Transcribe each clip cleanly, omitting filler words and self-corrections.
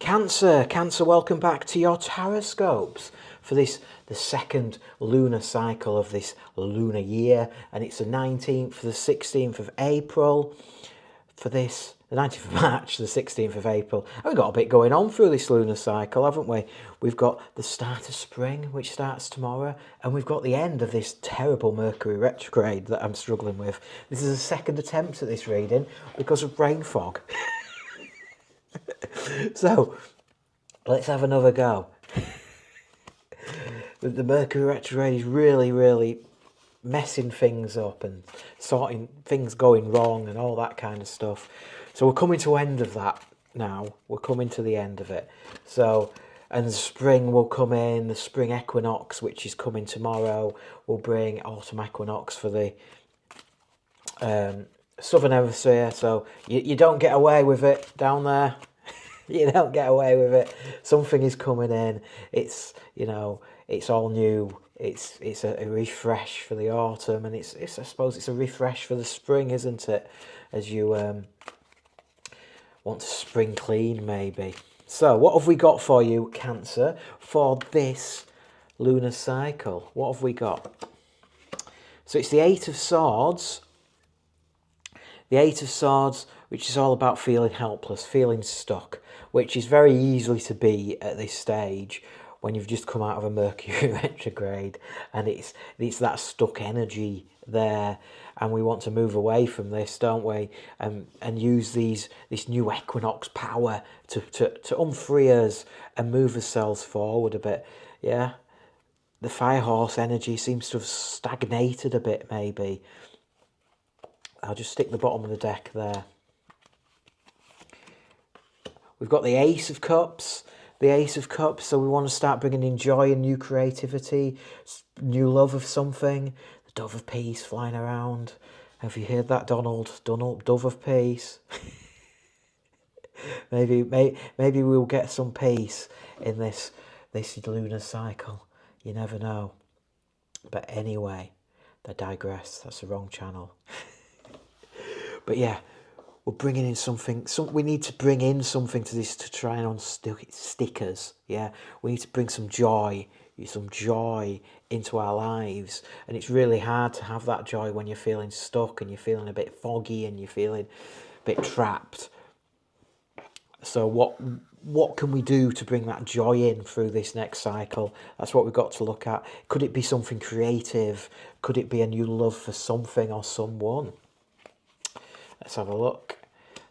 Cancer, welcome back to your Tarotscopes for the second lunar cycle of this lunar year, and it's the 19th to the 16th of April for this, the 19th of March, the 16th of April. And we've got a bit going on through this lunar cycle, haven't we? We've got the start of spring, which starts tomorrow, and we've got the end of this terrible Mercury retrograde that I'm struggling with. This is a second attempt at this reading because of brain fog. So, let's have another go. The Mercury retrograde is really messing things up and sorting things going wrong and all that kind of stuff. So we're coming to the end of that now. We're coming to the end of it. So, and the spring will come in, the spring equinox, which is coming tomorrow, will bring autumn equinox for the southern hemisphere. So you don't get away with it down there. You don't get away with it. Something is coming in. It's, you know, it's all new. It's a refresh for the autumn, and it's I suppose it's a refresh for the spring, isn't it? As you want to spring clean, maybe. So, what have we got for you, Cancer, for this lunar cycle? What have we got? So it's the Eight of Swords. The Eight of Swords, which is all about feeling helpless, feeling stuck, which is very easily to be at this stage when you've just come out of a Mercury retrograde, and it's that stuck energy there, and we want to move away from this, don't we? And use this new equinox power to unfree us and move ourselves forward a bit. Yeah, the fire horse energy seems to have stagnated a bit, maybe. I'll just stick the bottom of the deck there. We've got the Ace of Cups. The Ace of Cups, so we want to start bringing in joy and new creativity, new love of something. The Dove of Peace flying around. Have you heard that, Donald? Dove of Peace. maybe we'll get some peace in this lunar cycle. You never know. But anyway, I digress. That's the wrong channel. But yeah, we're bringing in something. We need to bring in something to this to try and stick us. Yeah, we need to bring some joy into our lives, and it's really hard to have that joy when you're feeling stuck and you're feeling a bit foggy and you're feeling a bit trapped. So what can we do to bring that joy in through this next cycle? That's what we've got to look at. Could it be something creative? Could it be a new love for something or someone? Let's have a look.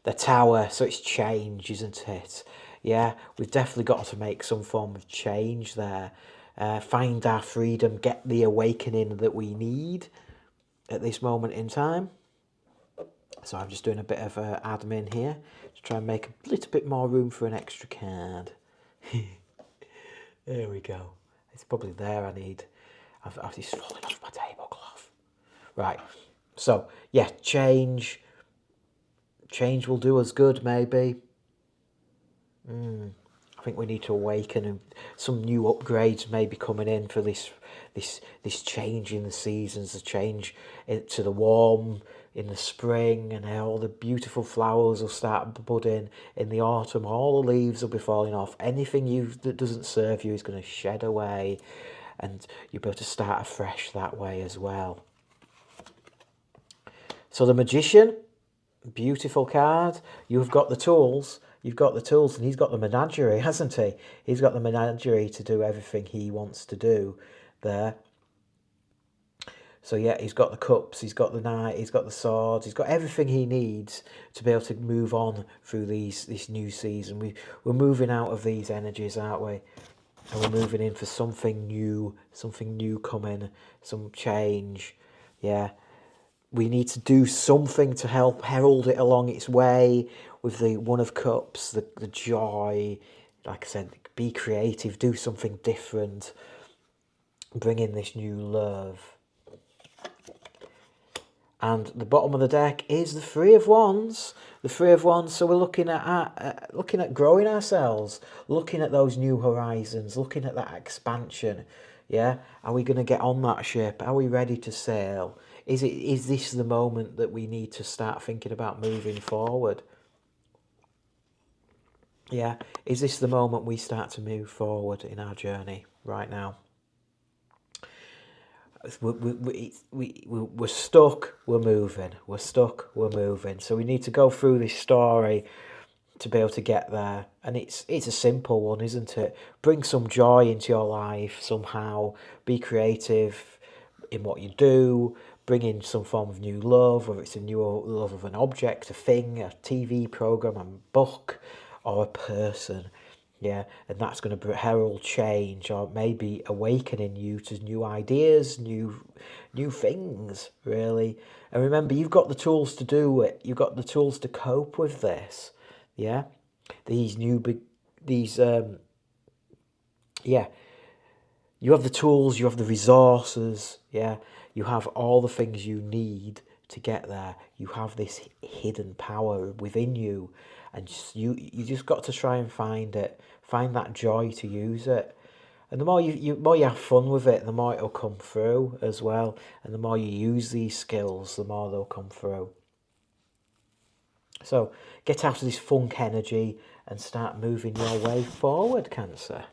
The Tower, so it's change, isn't it? Yeah, we've definitely got to make some form of change there. Find our freedom, get the awakening that we need at this moment in time. So I'm just doing a bit of admin here to try and make a little bit more room for an extra card. There we go. It's probably there I need. I've just fallen off my tablecloth. Right, so yeah, change. Change will do us good, maybe. I think we need to awaken, and some new upgrades may be coming in for this change in the seasons, the change into the warm in the spring, and all the beautiful flowers will start budding in the autumn. All the leaves will be falling off. Anything that doesn't serve you is going to shed away, and you'll be able to start afresh that way as well. So the Magician. Beautiful card. You've got the tools. You've got the tools, and he's got the menagerie, hasn't he? He's got the menagerie to do everything he wants to do there. So yeah, he's got the cups, he's got the knight, he's got the swords, he's got everything he needs to be able to move on through this new season. We're moving out of these energies, aren't we? And we're moving in for something new coming, some change. Yeah. We need to do something to help herald it along its way with the One of Cups, the joy. Like I said, be creative, do something different, bring in this new love. And the bottom of the deck is the Three of Wands. The Three of Wands, so we're looking at growing ourselves, looking at those new horizons, looking at that expansion. Yeah, are we going to get on that ship? Are we ready to sail? Is this the moment that we need to start thinking about moving forward? Yeah, is this the moment we start to move forward in our journey right now? We're stuck, we're moving. We're stuck, we're moving. So we need to go through this story to be able to get there. And it's a simple one, isn't it? Bring some joy into your life somehow. Be creative in what you do. Bring in some form of new love, whether it's a new love of an object, a thing, a TV program, a book, or a person. Yeah, and that's going to herald change, or maybe awakening you to new ideas, new things, really. And remember, you've got the tools to do it. You've got the tools to cope with this. Yeah, these yeah, you have the tools, you have the resources. Yeah, you have all the things you need to get there. You have this hidden power within you, and you just got to try and find it, find that joy to use it. And the more more you have fun with it, the more it'll come through as well. And the more you use these skills, the more they'll come through. So get out of this funk energy and start moving your way forward, Cancer.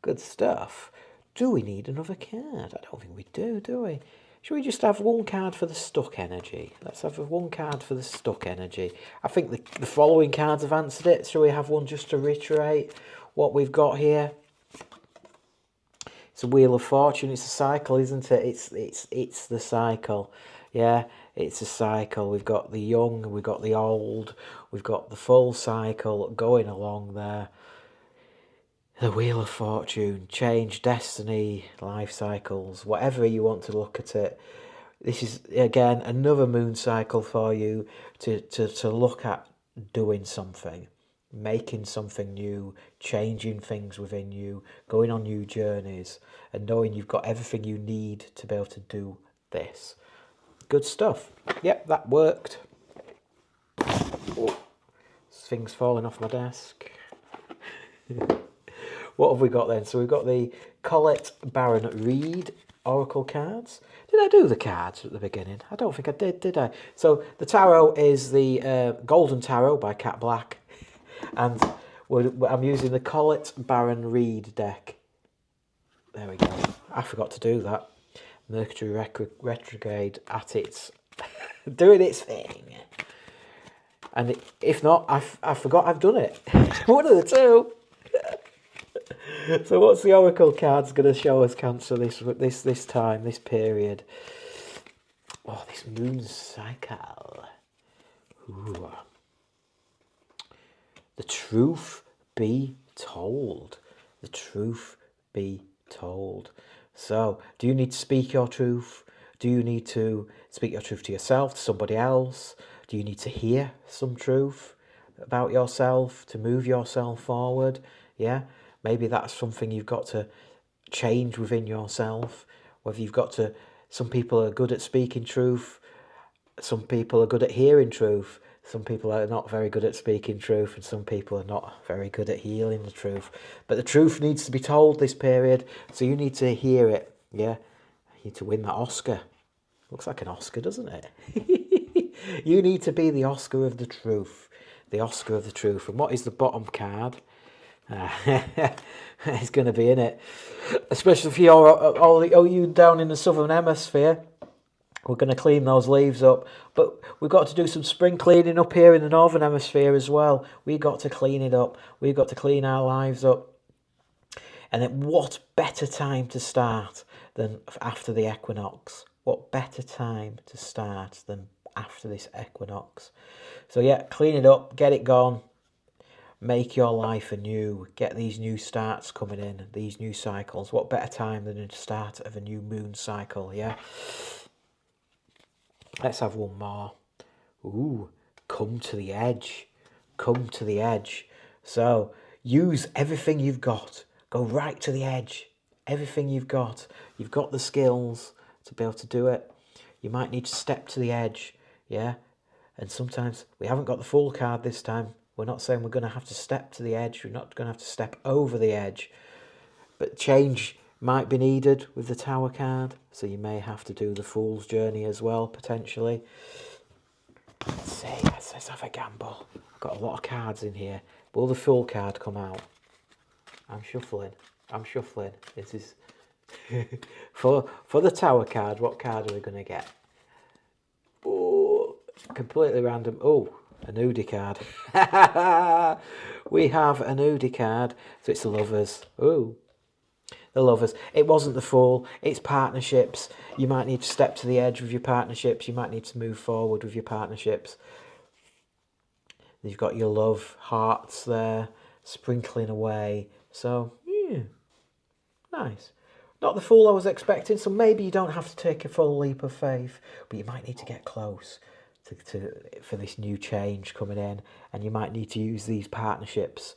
Good stuff. Do we need another card? I don't think we do we? Should we just have one card for the stuck energy? Let's have one card for the stuck energy. I think the following cards have answered it. Shall we have one just to reiterate what we've got here? It's a wheel of fortune. It's a cycle, isn't it? It's the cycle. Yeah, it's a cycle. We've got the young, we've got the old, we've got the full cycle going along there. The wheel of fortune, change, destiny, life cycles, whatever you want to look at it. This is, again, another moon cycle for you to look at doing something, making something new, changing things within you, going on new journeys, and knowing you've got everything you need to be able to do this. Good stuff. Yep, that worked. Oh, things falling off my desk. What have we got then? So we've got the Colette Baron Reed Oracle cards. Did I do the cards at the beginning? I don't think I did I? So the tarot is the Golden Tarot by Cat Black. And I'm using the Colette Baron Reed deck. There we go. I forgot to do that. Mercury retrograde at its... doing its thing. And if not, I forgot I've done it. One of the two. So what's the Oracle cards going to show us, Cancer, this time, this period? Oh, this moon cycle. Ooh. The truth be told. The truth be told. So, do you need to speak your truth? Do you need to speak your truth to yourself, to somebody else? Do you need to hear some truth about yourself to move yourself forward? Yeah, maybe that's something you've got to change within yourself. Whether you've got to, some people are good at speaking truth, some people are good at hearing truth, some people are not very good at speaking truth, and some people are not very good at healing the truth. But the truth needs to be told this period, so you need to hear it. Yeah, you need to win that Oscar. Looks like an Oscar, doesn't it? You need to be the Oscar of the truth. The Oscar of the truth. And what is the bottom card? It's going to be in it. Especially for all you down in the southern hemisphere. We're going to clean those leaves up. But we've got to do some spring cleaning up here in the northern hemisphere as well. We've got to clean it up. We've got to clean our lives up. And then what better time to start than after the equinox? What better time to start than after this equinox? So yeah, clean it up, get it gone, make your life anew, get these new starts coming in, these new cycles. What better time than the start of a new moon cycle, yeah? Let's have one more. Ooh, come to the edge. Come to the edge. So use everything you've got. Go right to the edge. Everything you've got. You've got the skills to be able to do it. You might need to step to the edge, yeah? And sometimes we haven't got the full card this time. We're not saying we're going to have to step to the edge. We're not going to have to step over the edge. But change might be needed with the Tower card. So you may have to do the Fool's Journey as well, potentially. Let's see. Let's have a gamble. I've got a lot of cards in here. Will the Fool card come out? I'm shuffling. This is for the Tower card. What card are we going to get? Oh, completely random. Oh, a nudie card. We have a nudie card. So it's the Lovers. Oh, the Lovers. It wasn't the Fool. It's partnerships. You might need to step to the edge with your partnerships. You might need to move forward with your partnerships. You've got your love hearts there, sprinkling away. So, yeah, nice. Not the Fool I was expecting, so maybe you don't have to take a full leap of faith, but you might need to get close for this new change coming in, and you might need to use these partnerships,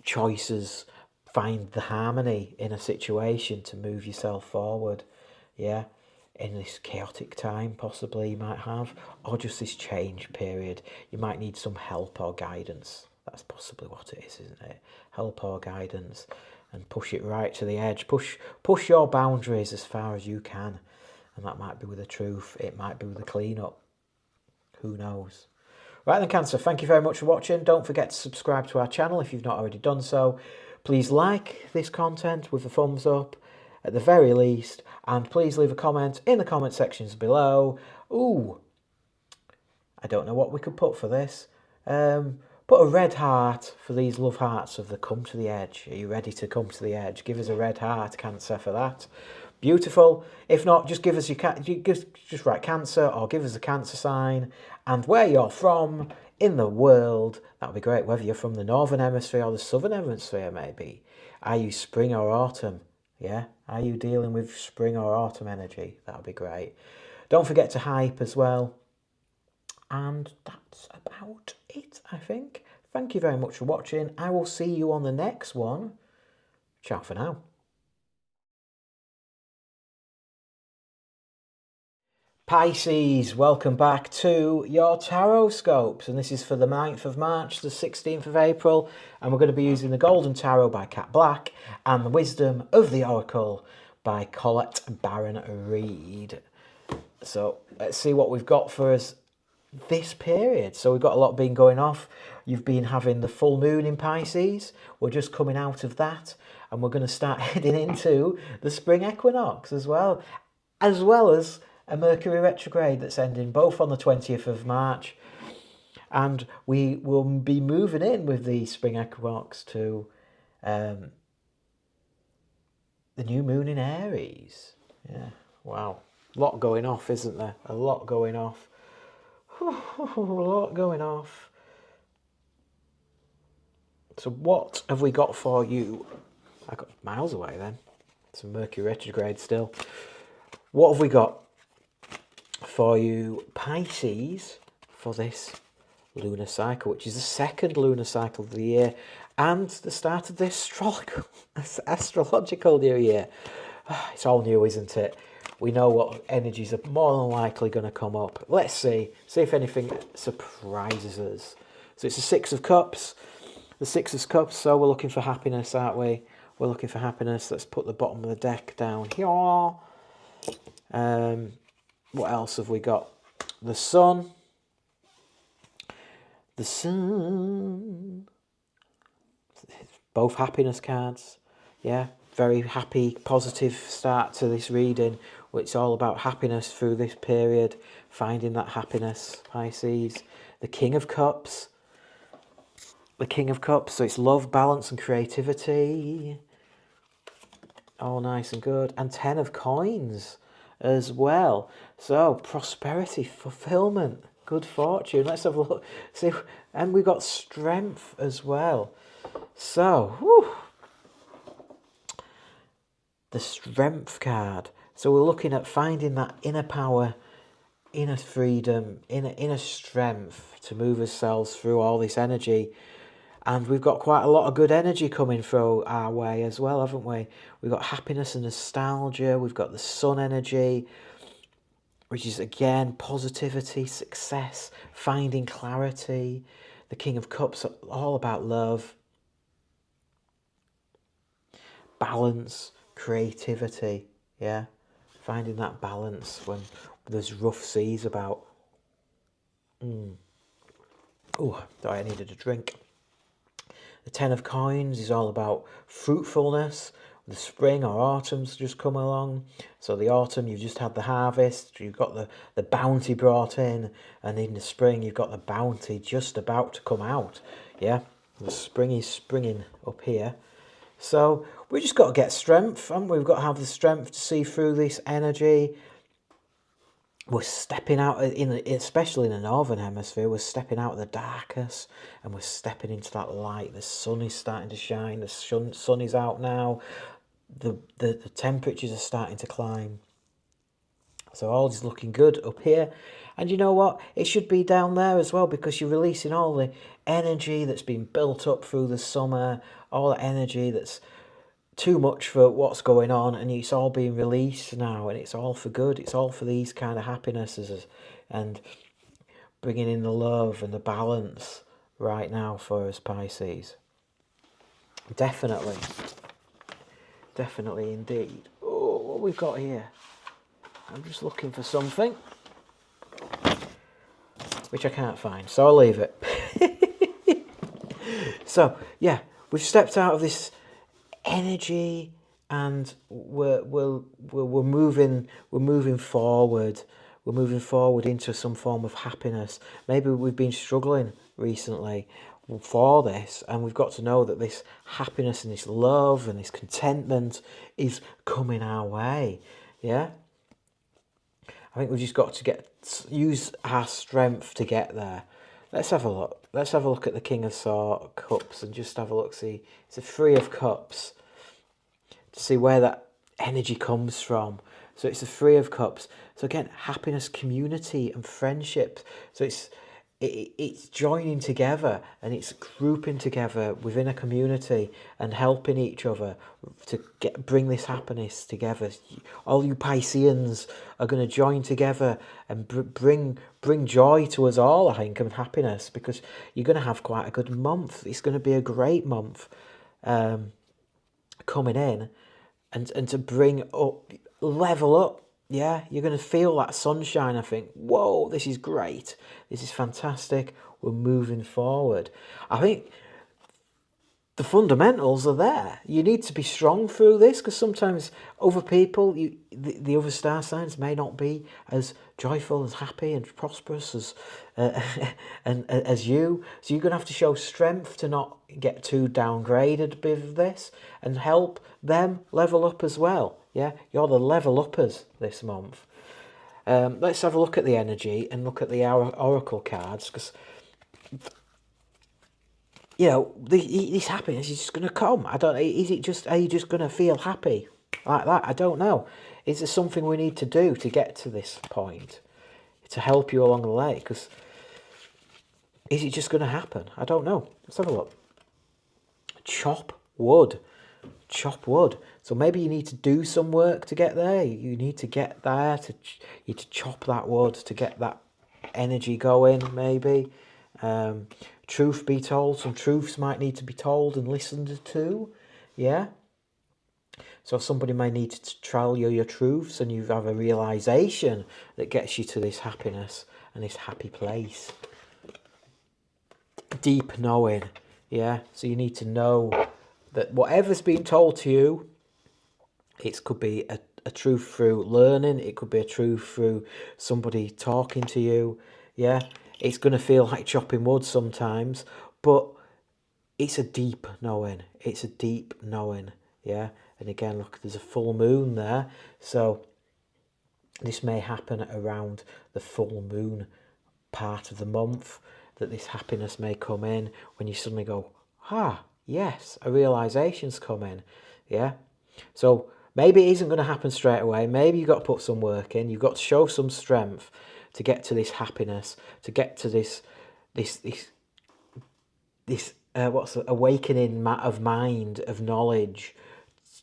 choices, find the harmony in a situation to move yourself forward, yeah, in this chaotic time possibly you might have, or just this change period. You might need some help or guidance. That's possibly what it is, isn't it? Help or guidance, and push it right to the edge. Push your boundaries as far as you can, and that might be with the truth. It might be with the cleanup. Who knows? Right then, Cancer, thank you very much for watching. Don't forget to subscribe to our channel if you've not already done so. Please like this content with a thumbs up at the very least, and please leave a comment in the comment sections below. Ooh, I don't know what we could put for this. Put a red heart for these love hearts of the come to the edge. Are you ready to come to the edge? Give us a red heart, Cancer, for that. Beautiful. If not, just give us just write Cancer, or give us a Cancer sign and where you're from in the world. That would be great. Whether you're from the northern hemisphere or the southern hemisphere, maybe. Are you spring or autumn? Yeah. Are you dealing with spring or autumn energy? That would be great. Don't forget to hype as well. And that's about it, I think. Thank you very much for watching. I will see you on the next one. Ciao for now. Pisces, welcome back to your Tarotscopes, and this is for the 9th of March, the 16th of April, and we're going to be using the Golden Tarot by Cat Black and the Wisdom of the Oracle by Colette Baron Reid. So let's see what we've got for us this period. So we've got a lot been going off. You've been having the full moon in Pisces. We're just coming out of that, and we're going to start heading into the spring equinox as well as a Mercury retrograde that's ending both on the 20th of March. And we will be moving in with the spring equinox to the new moon in Aries. Yeah, wow. A lot going off, isn't there? A lot going off. A lot going off. So what have we got for you? I got miles away then. Some Mercury retrograde still. What have we got for you, Pisces, for this lunar cycle, which is the second lunar cycle of the year and the start of the astrological new year? It's all new, isn't it? We know what energies are more than likely going to come up. Let's see if anything surprises us. So it's the Six of Cups. The Six of Cups, so we're looking for happiness, aren't we? We're looking for happiness. Let's put the bottom of the deck down here. What else have we got? The Sun. The Sun. Both happiness cards. Yeah, very happy, positive start to this reading. It's all about happiness through this period. Finding that happiness, Pisces. The King of Cups. The King of Cups, so it's love, balance and creativity. All nice and good. And 10 of Coins as well. So prosperity, fulfillment, good fortune. Let's have a look. See, and we've got strength as well. So, whew, the Strength card. So we're looking at finding that inner power, inner freedom, inner strength to move ourselves through all this energy. And we've got quite a lot of good energy coming through our way as well, haven't we? We've got happiness and nostalgia. We've got the Sun energy, which is, again, positivity, success, finding clarity. The King of Cups, all about love, balance, creativity, yeah? Finding that balance when there's rough seas about. Oh, thought I needed a drink. The Ten of Coins is all about fruitfulness. The spring or autumn's just come along. So the autumn, you've just had the harvest. You've got the bounty brought in. And in the spring, you've got the bounty just about to come out. Yeah, the spring is springing up here. So we just got to get strength, haven't we? We've got to have the strength to see through this energy. We're stepping out, especially in the northern hemisphere, we're stepping out of the darkness and we're stepping into that light. The sun is starting to shine. The sun is out now. The temperatures are starting to climb. So all is looking good up here. And you know what? It should be down there as well, because you're releasing all the energy that's been built up through the summer, all the energy that's too much for what's going on, and it's all being released now, and it's all for good. It's all for these kind of happinesses and bringing in the love and the balance right now for us Pisces. Definitely indeed. Oh, what we've got here, I'm just looking for something which I can't find, so I'll leave it. So yeah, we've stepped out of this energy and we're moving forward. We're moving forward into some form of happiness. Maybe we've been struggling recently for this, and we've got to know that this happiness and this love and this contentment is coming our way. Yeah, I think we've just got to use our strength to get there. Let's have a look. Let's have a look at the King of Cups and just have a look. See, it's a Three of Cups. To see where that energy comes from. So it's the Three of Cups. So again, happiness, community, and friendship. So it's joining together and it's grouping together within a community and helping each other to bring this happiness together. All you Pisceans are going to join together and bring joy to us all, I think, and happiness, because you're going to have quite a good month. It's going to be a great month coming in, and to bring up, level up. Yeah, you're going to feel that sunshine. I think, whoa, this is great. This is fantastic. We're moving forward. I think the fundamentals are there. You need to be strong through this, because sometimes other people, the other star signs may not be as joyful, as happy and prosperous as as you. So you're going to have to show strength to not get too downgraded with this and help them level up as well. Yeah, you're the level uppers this month. Let's have a look at the energy and look at the oracle cards, because you know this happiness is just going to come. I don't. Is it just? Are you just going to feel happy like that? I don't know. Is there something we need to do to get to this point to help you along the way? Because is it just going to happen? I don't know. Let's have a look. Chop wood. Chop wood. So maybe you need to do some work to get there. You need to get there to chop that wood to get that energy going. Maybe truth be told, some truths might need to be told and listened to. Yeah. So somebody may need to tell you your truths, and you have a realization that gets you to this happiness and this happy place. Deep knowing. Yeah. So you need to know that whatever's been told to you, it could be a truth through learning. It could be a truth through somebody talking to you. Yeah, it's going to feel like chopping wood sometimes, but it's a deep knowing. It's a deep knowing. Yeah, and again, look, there's a full moon there. So this may happen around the full moon part of the month, that this happiness may come in when you suddenly go, yes, a realization's come in. Yeah, so maybe it isn't going to happen straight away. Maybe you've got to put some work in. You've got to show some strength to get to this happiness, to get to this awakening of mind, of knowledge,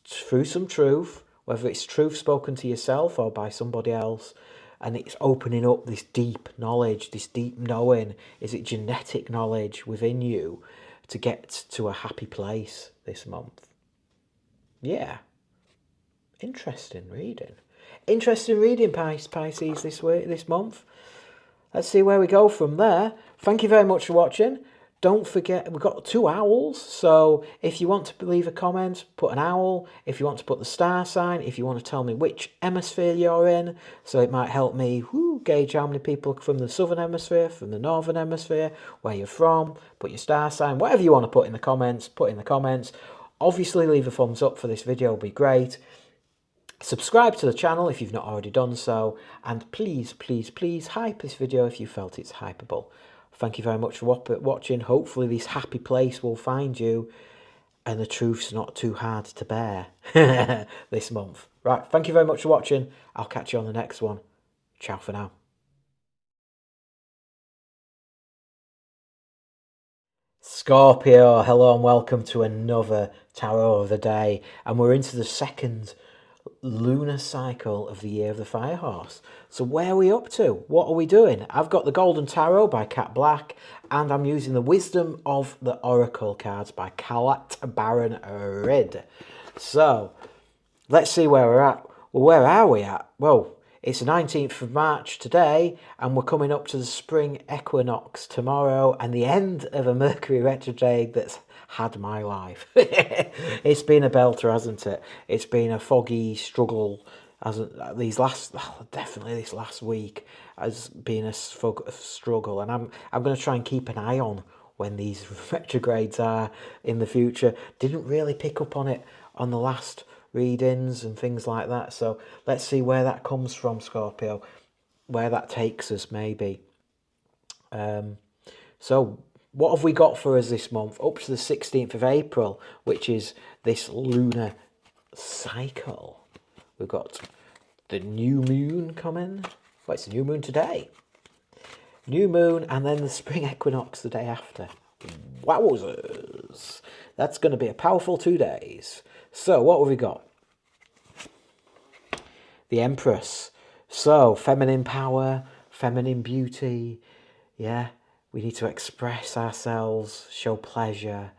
through some truth, whether it's truth spoken to yourself or by somebody else, and it's opening up this deep knowledge, this deep knowing. Is it genetic knowledge within you to get to a happy place this month? Yeah. Interesting reading. Interesting reading, Pisces, this month. let's see where we go from there. Thank you very much for watching. Don't forget, we've got 2 owls, so if you want to leave a comment, put an owl. If you want to put the star sign, if you want to tell me which hemisphere you're in, so it might help me gauge how many people are from the southern hemisphere, from the northern hemisphere, where you're from, put your star sign, whatever you want to put in the comments, put in the comments. Obviously, leave a thumbs up for this video, would be great. Subscribe to the channel if you've not already done so, and please, please, please hype this video if you felt it's hypeable. Thank you very much for watching. Hopefully this happy place will find you and the truth's not too hard to bear this month. Right, thank you very much for watching. I'll catch you on the next one. Ciao for now. Scorpio, hello and welcome to another tarot of the day. And we're into the second lunar cycle of the year of the fire horse. So where are we up to? What are we doing? I've got the Golden Tarot by Cat Black, and I'm using the Wisdom of the Oracle cards by Calat Baron Red. So let's see where we're at. Well, where are we at? Well, it's the 19th of March today, and we're coming up to the spring equinox tomorrow and the end of a Mercury retrograde that's had my life. It's been a belter, hasn't it? It's been a foggy struggle. Definitely this last week has been a struggle, and I'm going to try and keep an eye on when these retrogrades are in the future. Didn't really pick up on it on the last readings and things like that, so let's see where that comes from, Scorpio, where that takes us maybe. So what have we got for us this month up to the 16th of April, which is this lunar cycle? We've got the new moon coming. Well, it's the new moon today. New moon, and then the spring equinox the day after. Wowzers! That's going to be a powerful 2 days. So, what have we got? The Empress. So, feminine power, feminine beauty. Yeah, we need to express ourselves, show pleasure.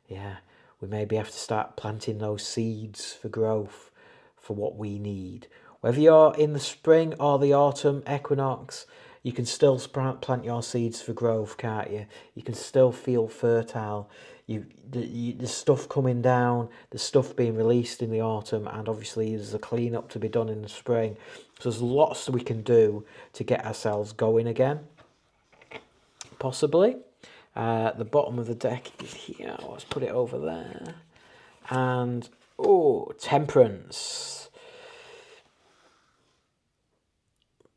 Yeah, we maybe have to start planting those seeds for growth, for what we need. Whether you're in the spring or the autumn equinox, you can still plant your seeds for growth, can't you? You can still feel fertile. The stuff coming down, the stuff being released in the autumn, and obviously there's a clean up to be done in the spring. So there's lots that we can do to get ourselves going again. Possibly. The bottom of the deck is here. Let's put it over there. And, oh, Temperance.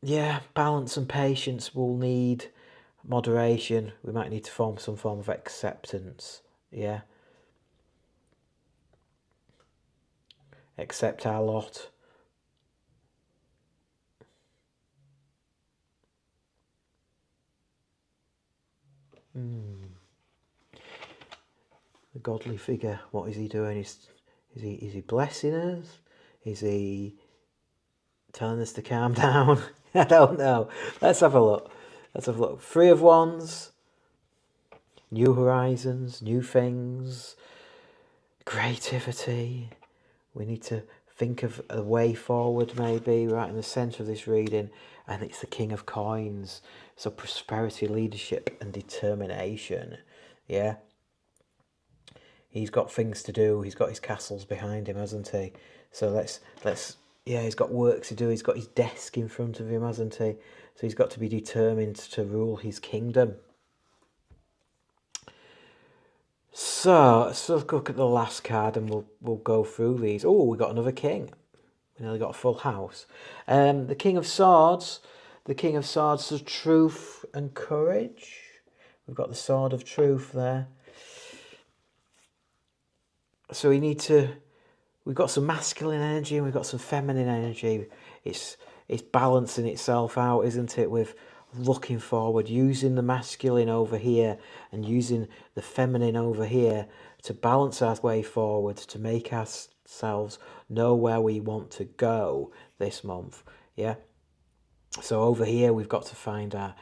Yeah, balance and patience will need moderation. We might need to form some form of acceptance. Yeah. Accept our lot. The godly figure, what is he doing? Is he blessing us? Is he telling us to calm down? I don't know. Let's have a look. Let's have a look. 3 of Wands. New horizons, new things. Creativity. We need to think of a way forward, maybe, right in the centre of this reading. And it's the King of Coins. So prosperity, leadership and determination. Yeah. He's got things to do. He's got his castles behind him, hasn't he? So let's yeah, he's got work to do. He's got his desk in front of him, hasn't he? So he's got to be determined to rule his kingdom. So let's look at the last card, and we'll go through these. Oh, we got another king. We nearly got a full house. The King of Swords. The King of Swords is truth and courage. We've got the Sword of Truth there. So we've got some masculine energy and we've got some feminine energy. It's balancing itself out, isn't it? With looking forward, using the masculine over here and using the feminine over here to balance our way forward, to make ourselves know where we want to go this month. Yeah. So over here we've got to find our.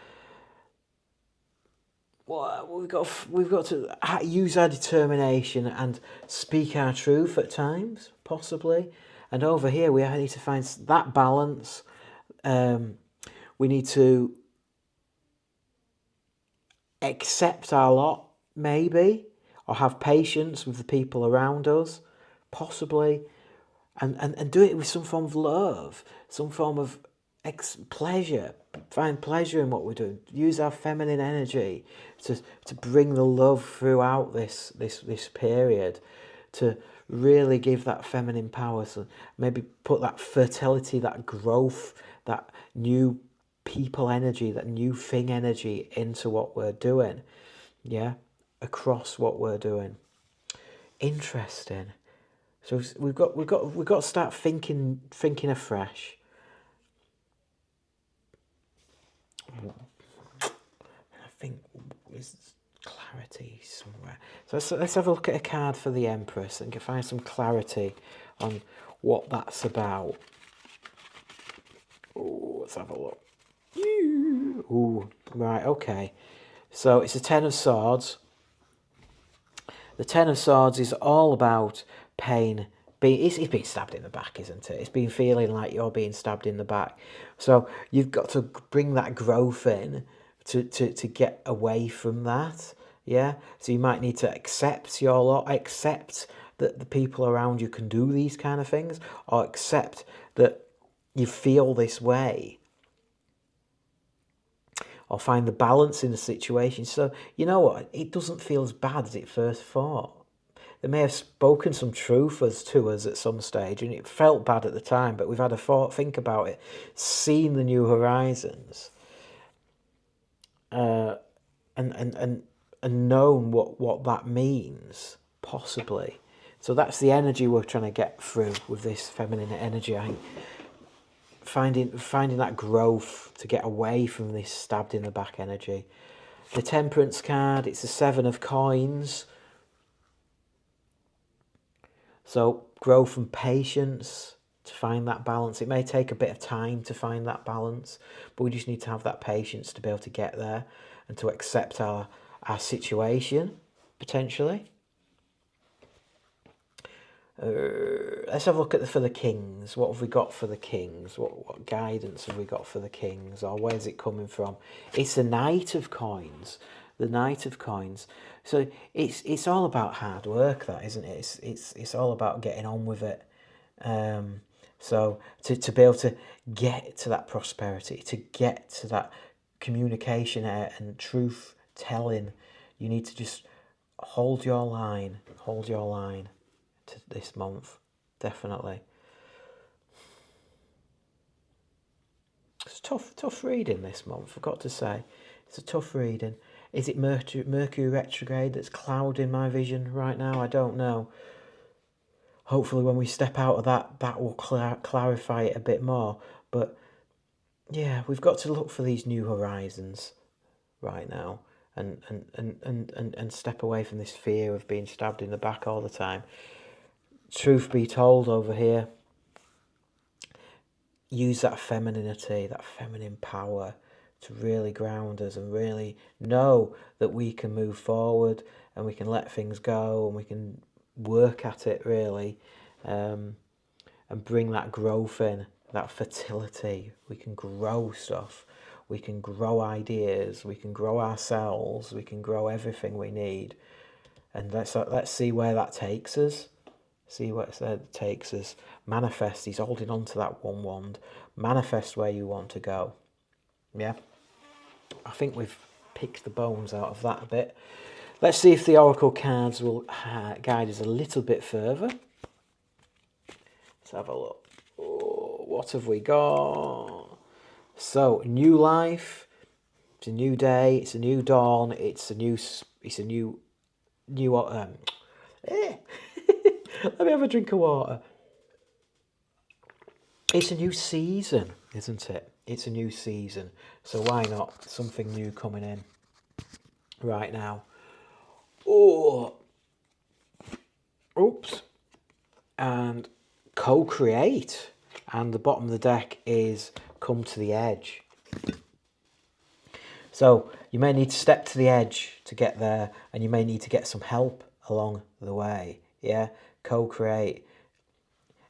Well, we've got to use our determination and speak our truth at times, possibly. And over here we need to find that balance. We need to accept our lot, maybe, or have patience with the people around us, possibly, and do it with some form of love, some form of pleasure. Find pleasure in what we're doing. Use our feminine energy to bring the love throughout this period, to really give that feminine power. So maybe put that fertility, that growth, that new people energy, that new thing energy into what we're doing. Yeah, across what we're doing. Interesting. So we've got to start thinking afresh. I think there's clarity somewhere. So let's have a look at a card for the Empress and find some clarity on what that's about. Oh, let's have a look. Ooh, right, okay. So it's a Ten of Swords. The Ten of Swords is all about pain. It's being stabbed in the back, isn't it? It's been feeling like you're being stabbed in the back. So you've got to bring that growth in to get away from that. Yeah. So you might need to accept your lot, accept that the people around you can do these kind of things, or accept that you feel this way, or find the balance in the situation. So you know what? It doesn't feel as bad as it first thought. They may have spoken some truth to us at some stage, and it felt bad at the time, but we've had a think about it, seen the new horizons, and known what that means, possibly. So that's the energy we're trying to get through with this feminine energy. I think finding that growth to get away from this stabbed in the back energy. The Temperance card, it's the Seven of Coins. So growth and patience to find that balance. It may take a bit of time to find that balance, but we just need to have that patience to be able to get there and to accept our situation, potentially. Let's have a look at for the Kings. What have we got for the Kings? What guidance have we got for the Kings? Or where's it coming from? It's the Knight of Coins. The Knight of Coins. So it's all about hard work, that, isn't it? It's all about getting on with it. So to be able to get to that prosperity, to get to that communication and truth telling, you need to just hold your line to this month, definitely. It's tough reading this month, I've got to say. It's a tough reading. Is it Mercury retrograde that's clouding my vision right now? I don't know. Hopefully when we step out of that will clarify it a bit more. But yeah, we've got to look for these new horizons right now and step away from this fear of being stabbed in the back all the time. Truth be told over here, use that femininity, that feminine power to really ground us and really know that we can move forward and we can let things go and we can work at it, really, and bring that growth in, that fertility. We can grow stuff, we can grow ideas, we can grow ourselves, we can grow everything we need. And let's see where that takes us. See where it takes us. Manifest. He's holding on to that one wand. Manifest where you want to go. Yeah. I think we've picked the bones out of that a bit. Let's see if the Oracle cards will guide us a little bit further. Let's have a look. Oh, what have we got? So, new life. It's a new day. It's a new dawn. It's a new. Let me have a drink of water. It's a new season, isn't it? It's a new season. So why not? Something new coming in right now. Oh. Oops. And co-create. And the bottom of the deck is come to the edge. So you may need to step to the edge to get there, and you may need to get some help along the way. Yeah, co-create.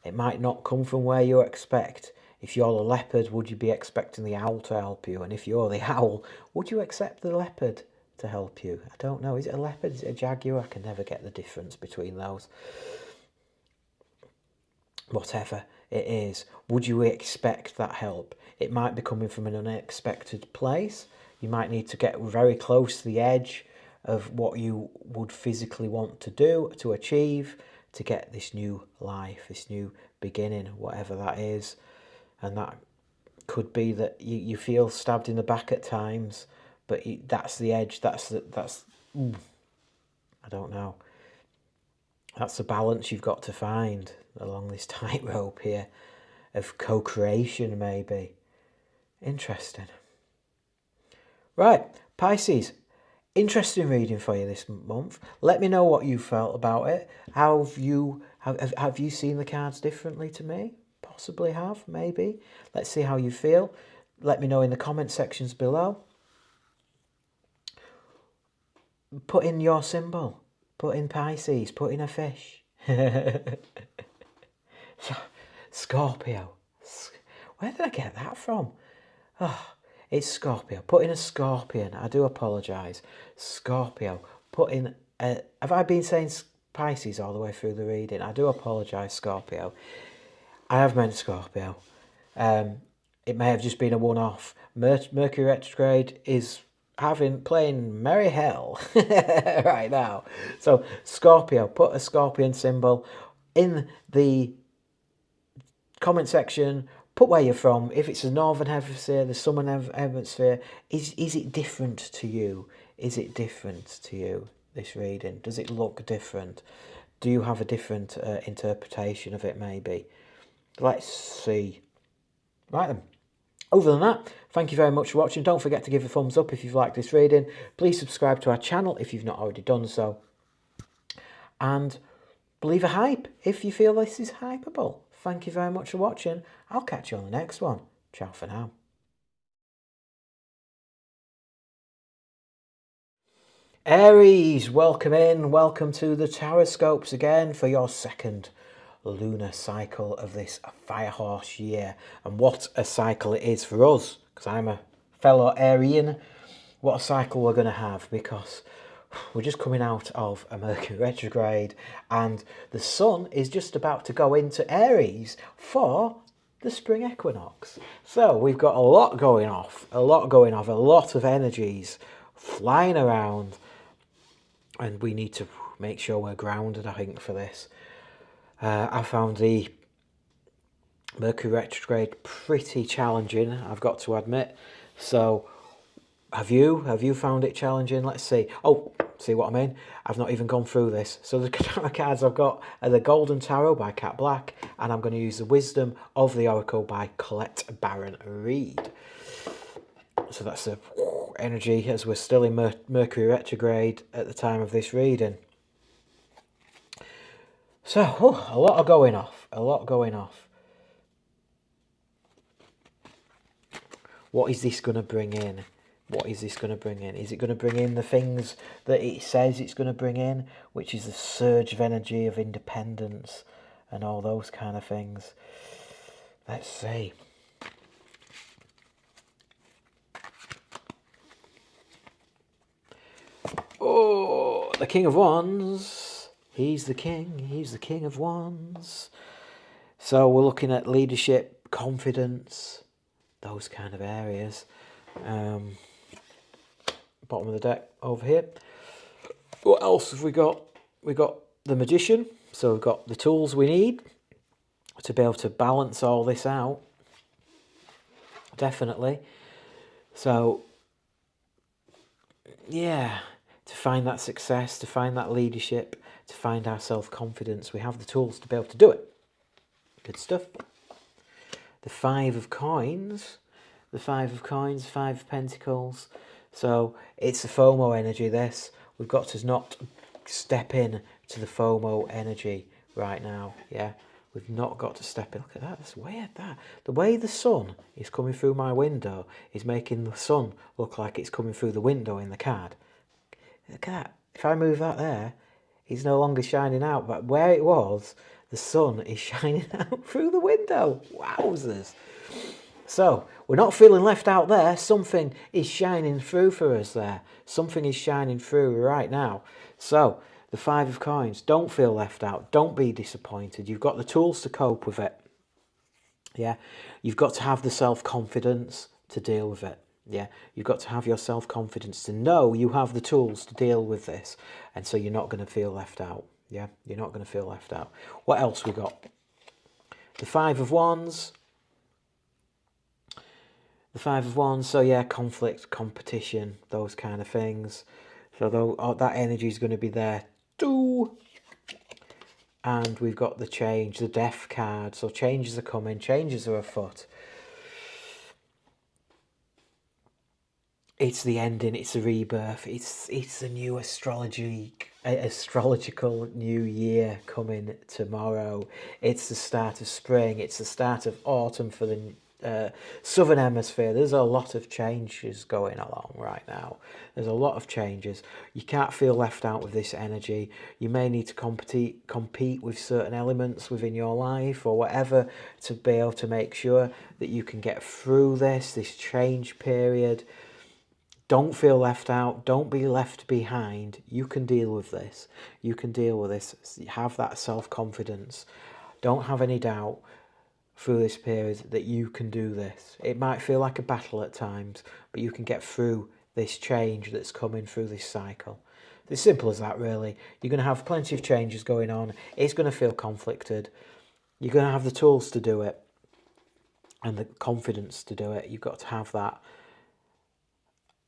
It might not come from where you expect. If you're the leopard, would you be expecting the owl to help you? And if you're the owl, would you accept the leopard to help you? I don't know. Is it a leopard? Is it a jaguar? I can never get the difference between those. Whatever it is, would you expect that help? It might be coming from an unexpected place. You might need to get very close to the edge of what you would physically want to do, to achieve, to get this new life, this new beginning, whatever that is. And that could be that you feel stabbed in the back at times, but that's the edge, that's I don't know. That's the balance you've got to find along this tightrope here of co-creation, maybe. Interesting. Right, Pisces. Interesting reading for you this month. Let me know what you felt about it. How have you seen the cards differently to me? Possibly have, maybe. Let's see how you feel. Let me know in the comment sections below. Put in your symbol. Put in Pisces. Put in a fish. Scorpio. Where did I get that from? Oh, it's Scorpio. Put in a scorpion. I do apologise. Scorpio. Put in a... Have I been saying Pisces all the way through the reading? I do apologise, Scorpio. I have meant Scorpio. It may have just been a one-off. Mercury retrograde is playing merry hell right now. So Scorpio, put a scorpion symbol in the comment section. Put where you're from. If it's the northern hemisphere, the southern hemisphere, is it different to you? Is it different to you, this reading? Does it look different? Do you have a different interpretation of it, maybe? Let's see. Right then. Other than that, thank you very much for watching. Don't forget to give a thumbs up if you've liked this reading. Please subscribe to our channel if you've not already done so. And believe a hype if you feel this is hypeable. Thank you very much for watching. I'll catch you on the next one. Ciao for now. Aries, welcome in. Welcome to the Tarotscopes again for your second lunar cycle of this fire horse year. And what a cycle it is for us, because I'm a fellow Arian. What a cycle we're going to have, because we're just coming out of a Mercury retrograde and the sun is just about to go into Aries for the spring equinox. So we've got a lot going off, a lot of energies flying around, and we need to make sure we're grounded, I think, for this. I found the Mercury retrograde pretty challenging, I've got to admit. So have you found it challenging? Let's see. Oh, see what I mean? I've not even gone through this. So the cards I've got are the Golden Tarot by Cat Black, and I'm going to use the Wisdom of the Oracle by Colette Baron Reed. So that's the energy as we're still in Mercury retrograde at the time of this reading. So, a lot going off. What is this going to bring in? Is it going to bring in the things that it says it's going to bring in, which is the surge of energy, of independence, and all those kind of things? Let's see. Oh, the King of Wands. He's the King of Wands. So we're looking at leadership, confidence, those kind of areas. Bottom of the deck over here. What else have we got? We got the Magician. So we've got the tools we need to be able to balance all this out. Definitely. So, yeah, to find that success, to find that leadership, to find our self-confidence, we have the tools to be able to do it. Good stuff. The Five of Coins. The Five of Coins, Five of Pentacles. So it's the FOMO energy, this. We've got to not step in to the FOMO energy right now, yeah? We've not got to step in. Look at that, that's weird, that. The way the sun is coming through my window is making the sun look like it's coming through the window in the card. Look at that. If I move that there, it's no longer shining out, but where it was, the sun is shining out through the window. Wowzers. So we're not feeling left out there. Something is shining through for us there. Something is shining through right now. So the Five of Coins, don't feel left out. Don't be disappointed. You've got the tools to cope with it. Yeah, you've got to have the self-confidence to deal with it. Yeah, you've got to have your self-confidence to know you have the tools to deal with this. And so you're not going to feel left out. Yeah, you're not going to feel left out. What else we got? The Five of Wands. The Five of Wands, so yeah, conflict, competition, those kind of things. So that energy is going to be there too. And we've got the change, the death card. So changes are coming, changes are afoot. It's the ending, it's the rebirth, it's the new astrological new year coming tomorrow. It's the start of spring, it's the start of autumn for the southern hemisphere. There's a lot of changes going along right now. There's a lot of changes. You can't feel left out with this energy. You may need to compete with certain elements within your life or whatever to be able to make sure that you can get through this change period. Don't feel left out. Don't be left behind. You can deal with this. You can deal with this. Have that self-confidence. Don't have any doubt through this period that you can do this. It might feel like a battle at times, but you can get through this change that's coming through this cycle. It's as simple as that, really. You're going to have plenty of changes going on. It's going to feel conflicted. You're going to have the tools to do it and the confidence to do it. You've got to have that.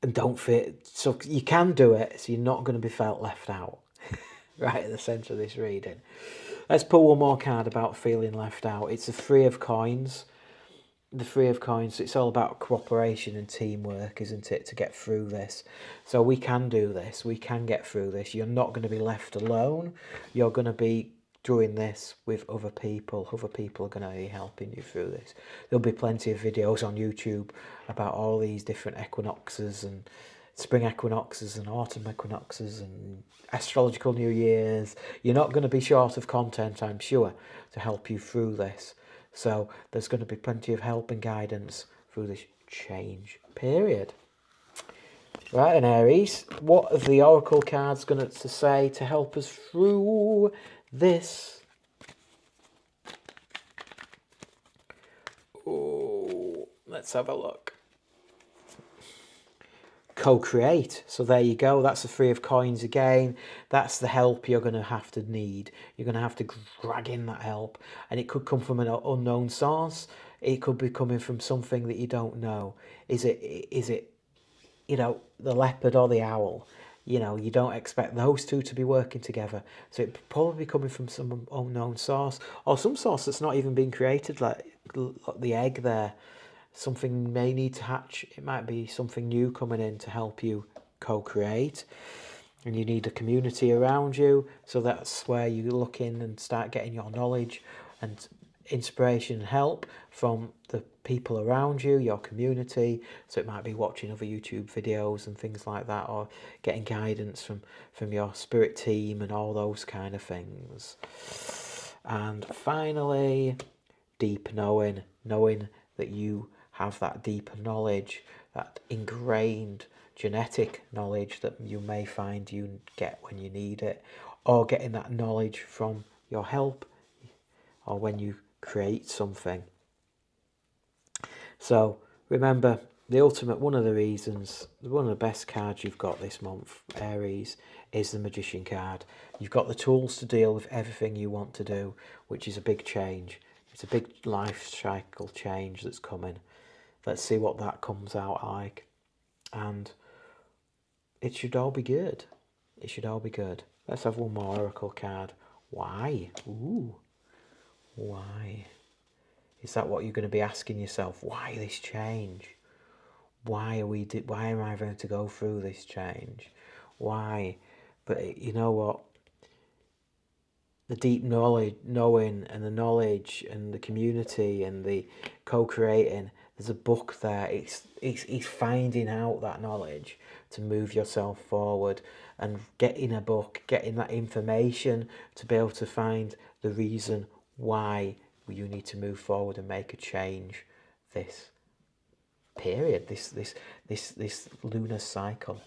And don't feel, so you can do it, so you're not going to be felt left out. Right at the centre of this reading. Let's pull one more card about feeling left out. It's the Three of Coins. The Three of Coins, it's all about cooperation and teamwork, isn't it, to get through this. So we can do this. We can get through this. You're not going to be left alone. You're going to be doing this with other people. Other people are going to be helping you through this. There'll be plenty of videos on YouTube about all these different equinoxes and spring equinoxes and autumn equinoxes and astrological new years. You're not going to be short of content, I'm sure, to help you through this. So there's going to be plenty of help and guidance through this change period. Right, and Aries, what are the oracle cards going to say to help us through this? Oh, let's have a look. Co-create. So there you go. That's the Three of Coins again. That's the help you're going to have to need. You're going to have to drag in that help. And it could come from an unknown source. It could be coming from something that you don't know. Is it, you know, the leopard or the owl? You know, you don't expect those two to be working together. So it probably be coming from some unknown source. Or some source that's not even been created, like the egg there. Something may need to hatch. It might be something new coming in to help you co-create. And you need a community around you. So that's where you look in and start getting your knowledge and inspiration and help from the people around you, your community. So it might be watching other YouTube videos and things like that, or getting guidance from your spirit team and all those kind of things. And finally, deep knowing that you have that deeper knowledge, that ingrained genetic knowledge that you may find you get when you need it, or getting that knowledge from your help or when you create something. So remember, the ultimate, one of the best cards you've got this month, Aries, is the Magician card. You've got the tools to deal with everything you want to do, which is a big change. It's a big life cycle change that's coming. Let's see what that comes out like. And it should all be good. It should all be good. Let's have one more oracle card. Why? Ooh. Why? Is that what you're going to be asking yourself? Why this change? Why am I going to go through this change? Why? But you know what? The deep knowing and the knowledge and the community and the co-creating, there's a book there. It's finding out that knowledge to move yourself forward, and getting a book, getting that information to be able to find the reason why you need to move forward and make a change this period, this lunar cycle.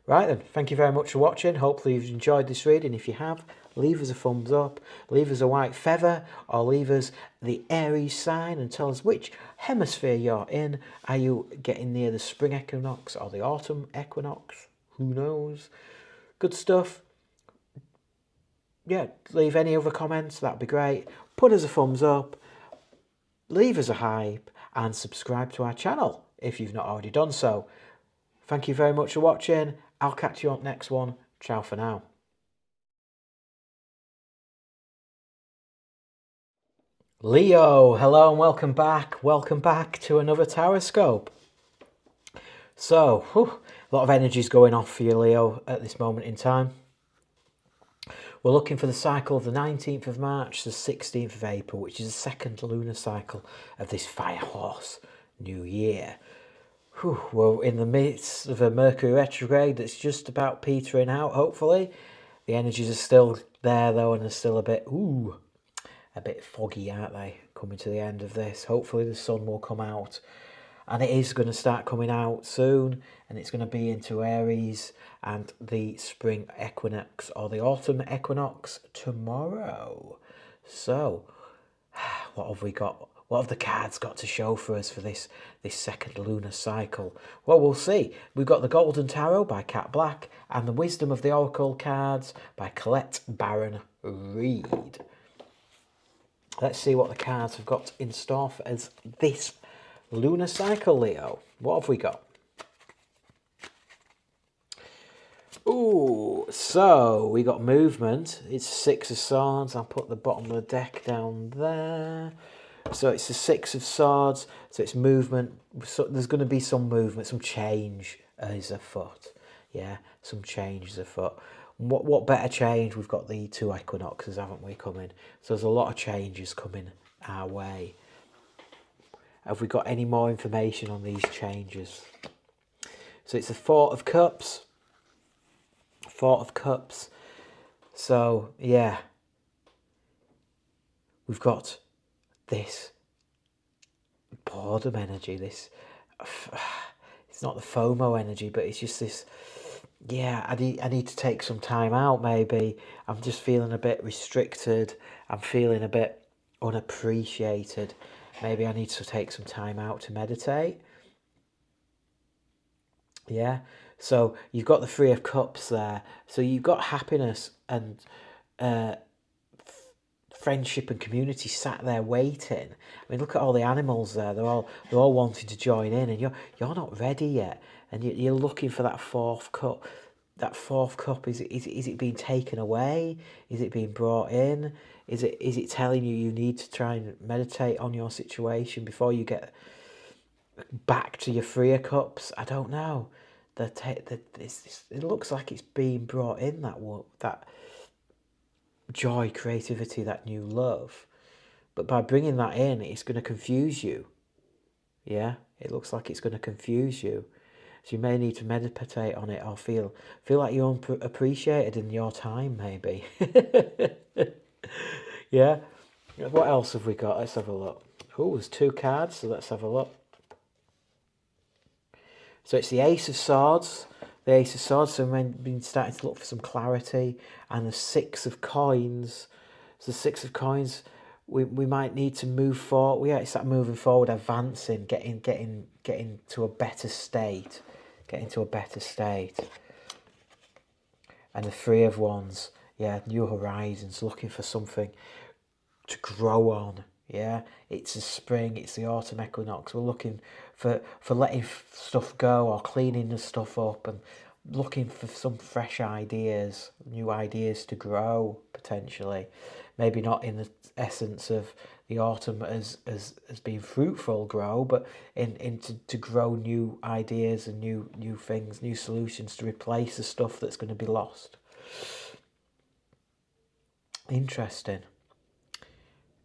Right then, thank you very much for watching. Hopefully you've enjoyed this reading. If you have, leave us a thumbs up, leave us a white feather, or leave us the Aries sign and tell us which hemisphere you're in. Are you getting near the spring equinox or the autumn equinox? Who knows? Good stuff. Yeah, leave any other comments, that'd be great. Put us a thumbs up, leave us a hype, and subscribe to our channel if you've not already done so. Thank you very much for watching. I'll catch you on the next one. Ciao for now. Leo, hello and welcome back. Welcome back to another Tarotscope. So, a lot of energies going off for you, Leo, at this moment in time. We're looking for the cycle of the 19th of March to the 16th of April, which is the second lunar cycle of this fire horse new year. We're in the midst of a Mercury retrograde that's just about petering out, hopefully. The energies are still there, though, and they're still a bit foggy, aren't they, coming to the end of this. Hopefully the sun will come out, and it is going to start coming out soon, and it's going to be into Aries and the spring equinox or the autumn equinox tomorrow. So, what have we got? What have the cards got to show for us for this second lunar cycle? Well, we'll see. We've got the Golden Tarot by Cat Black and the Wisdom of the Oracle cards by Colette Baron Reid. Let's see what the cards have got in store for us this lunar cycle, Leo. What have we got? Ooh, so we got movement. It's Six of Swords. I'll put the bottom of the deck down there. So it's the Six of Swords. So it's movement. So there's going to be some movement, some change is afoot. Yeah, some change is afoot. What better change? We've got the two equinoxes, haven't we, coming? So there's a lot of changes coming our way. Have we got any more information on these changes? So it's the Four of Cups. Four of Cups. So, yeah. We've got this boredom energy. This, it's not the FOMO energy, but it's just this, yeah, I need to take some time out, maybe. I'm just feeling a bit restricted. I'm feeling a bit unappreciated. Maybe I need to take some time out to meditate. Yeah. So you've got the Three of Cups there. So you've got happiness and friendship and community sat there waiting. I mean, look at all the animals there. They're all wanting to join in, and you're not ready yet. And you're looking for that fourth cup. That fourth cup, is it being taken away? Is it being brought in? Is it telling you need to try and meditate on your situation before you get back to your Three of Cups? I don't know. It looks like it's being brought in, that joy, creativity, that new love. But by bringing that in, it's going to confuse you. Yeah, it looks like it's going to confuse you. So you may need to meditate on it or feel like you're unappreciated in your time, maybe. Yeah. What else have we got? Let's have a look. Oh, there's two cards, so let's have a look. So it's the Ace of Swords. The Ace of Swords, so we've been starting to look for some clarity. And the Six of Coins. So the Six of Coins, we might need to move forward. Yeah, it's that moving forward, advancing, getting to a better state. Getting to a better state. And the Three of Wands, yeah, new horizons, looking for something to grow on. Yeah, it's the spring, it's the autumn equinox. We're looking for letting stuff go or cleaning the stuff up and looking for some fresh ideas, new ideas to grow, potentially. Maybe not in the essence of the autumn as being fruitful grow, but to grow new ideas and new things, new solutions to replace the stuff that's going to be lost. Interesting.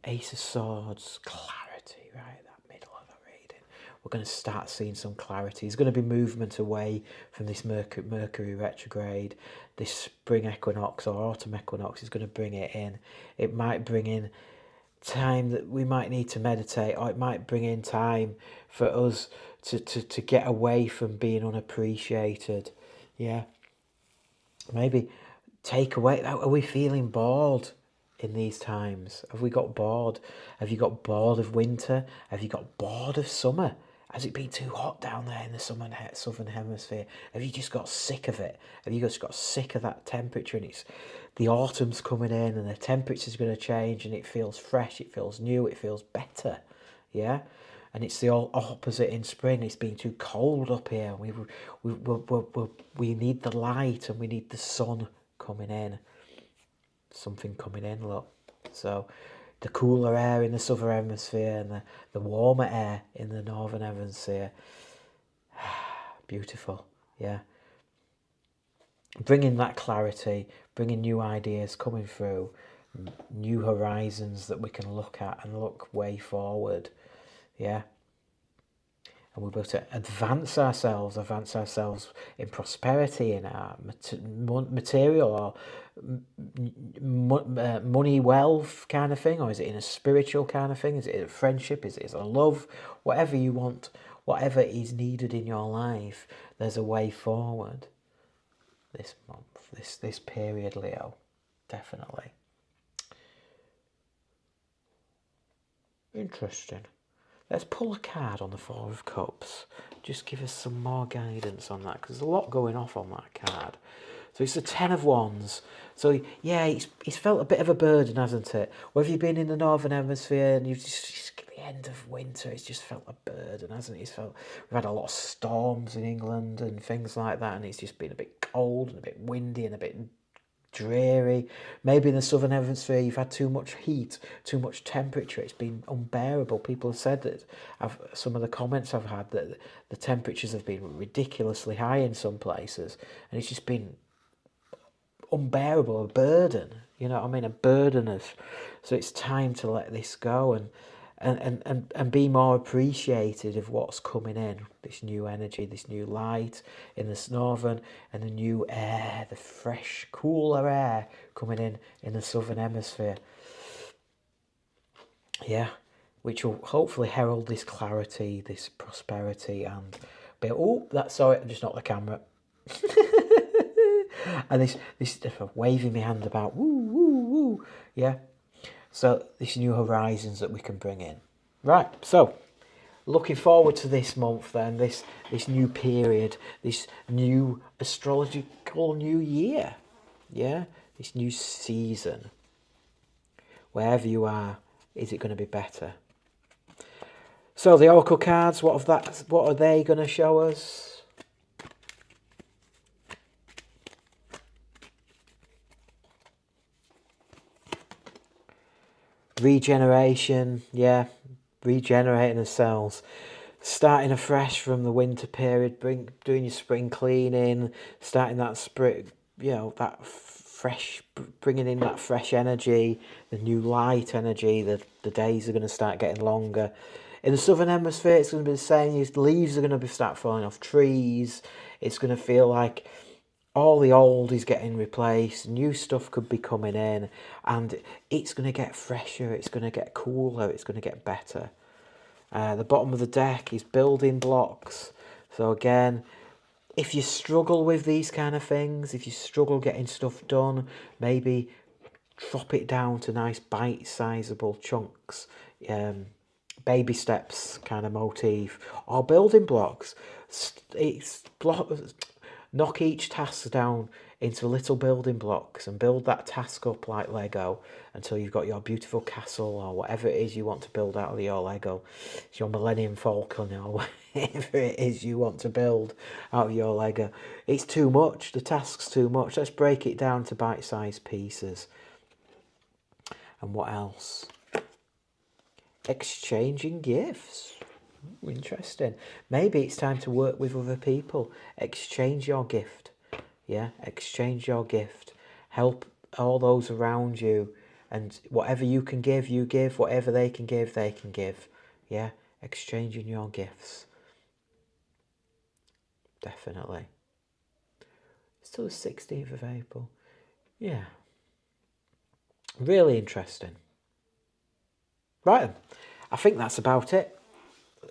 Ace of Swords, clarity, right? That middle of the reading. We're going to start seeing some clarity. There's going to be movement away from this Mercury retrograde. This spring equinox or autumn equinox is going to bring it in. It might bring in time that we might need to meditate, or it might bring in time for us to get away from being unappreciated. Yeah. Maybe take away, are we feeling bored in these times? Have we got bored? Have you got bored of winter? Have you got bored of summer? Has it been too hot down there in the southern hemisphere? Have you just got sick of it? Have you just got sick of that temperature, and it's the autumn's coming in and the temperature's going to change, and it feels fresh, it feels new, it feels better? Yeah. And it's the all opposite in spring. It's been too cold up here. We need the light, and we need the sun coming in. Something coming in, look. So the cooler air in the southern hemisphere and the warmer air in the northern hemisphere. Beautiful, yeah. Bringing that clarity, bringing new ideas coming through, new horizons that we can look at and look way forward, yeah. And we're able to advance ourselves in prosperity, in our material or money, wealth kind of thing, or is it in a spiritual kind of thing? Is it a friendship? Is it a love? Whatever you want, whatever is needed in your life, there's a way forward. This month, this period, Leo, definitely. Interesting. Let's pull a card on the Four of Cups. Just give us some more guidance on that, because there's a lot going off on that card. So it's the Ten of Wands. So yeah, it's felt a bit of a burden, hasn't it? Whether you've been in the Northern Hemisphere and you've just the end of winter, it's just felt a burden, hasn't it? We've had a lot of storms in England and things like that, and it's just been a bit cold and a bit windy and a bit dreary. Maybe in the southern hemisphere you've had too much heat, too much temperature. It's been unbearable. People have said that. Some of the comments I've had that the temperatures have been ridiculously high in some places, and it's just been unbearable, a burden. You know what I mean? A burdenous. So it's time to let this go and be more appreciated of what's coming in, this new energy, this new light in the northern, and the new air, the fresh, cooler air coming in the southern hemisphere. Yeah, which will hopefully herald this clarity, this prosperity, and be, oh, that's, sorry, I just knocked the camera. And this waving my hand about, woo, woo, woo, yeah. So these new horizons that we can bring in. Right, so looking forward to this month then, this new period, this new astrological new year, yeah, this new season. Wherever you are, is it going to be better? So the Oracle cards, what are they going to show us? Regeneration, yeah, regenerating the cells, starting afresh from the winter period, doing your spring cleaning, starting that spring, you know, that fresh, bringing in that fresh energy, the new light energy. The days are going to start getting longer. In the southern hemisphere, it's going to be the same. Leaves are going to start falling off trees. It's going to feel like all the old is getting replaced, new stuff could be coming in, and it's going to get fresher, it's going to get cooler, it's going to get better. The bottom of the deck is building blocks. So again, if you struggle with these kind of things, if you struggle getting stuff done, maybe drop it down to nice bite-sizable chunks, baby steps kind of motif, or building blocks. Knock each task down into little building blocks and build that task up like Lego until you've got your beautiful castle or whatever it is you want to build out of your Lego. It's your Millennium Falcon or whatever it is you want to build out of your Lego. It's too much. The task's too much. Let's break it down to bite-sized pieces. And what else? Exchanging gifts. Ooh, interesting. Maybe it's time to work with other people. Exchange your gift. Yeah, exchange your gift. Help all those around you, and whatever you can give, you give. Whatever they can give, they can give. Yeah, exchanging your gifts. Definitely. It's till the 16th of April. Yeah. Really interesting. Right then, I think that's about it.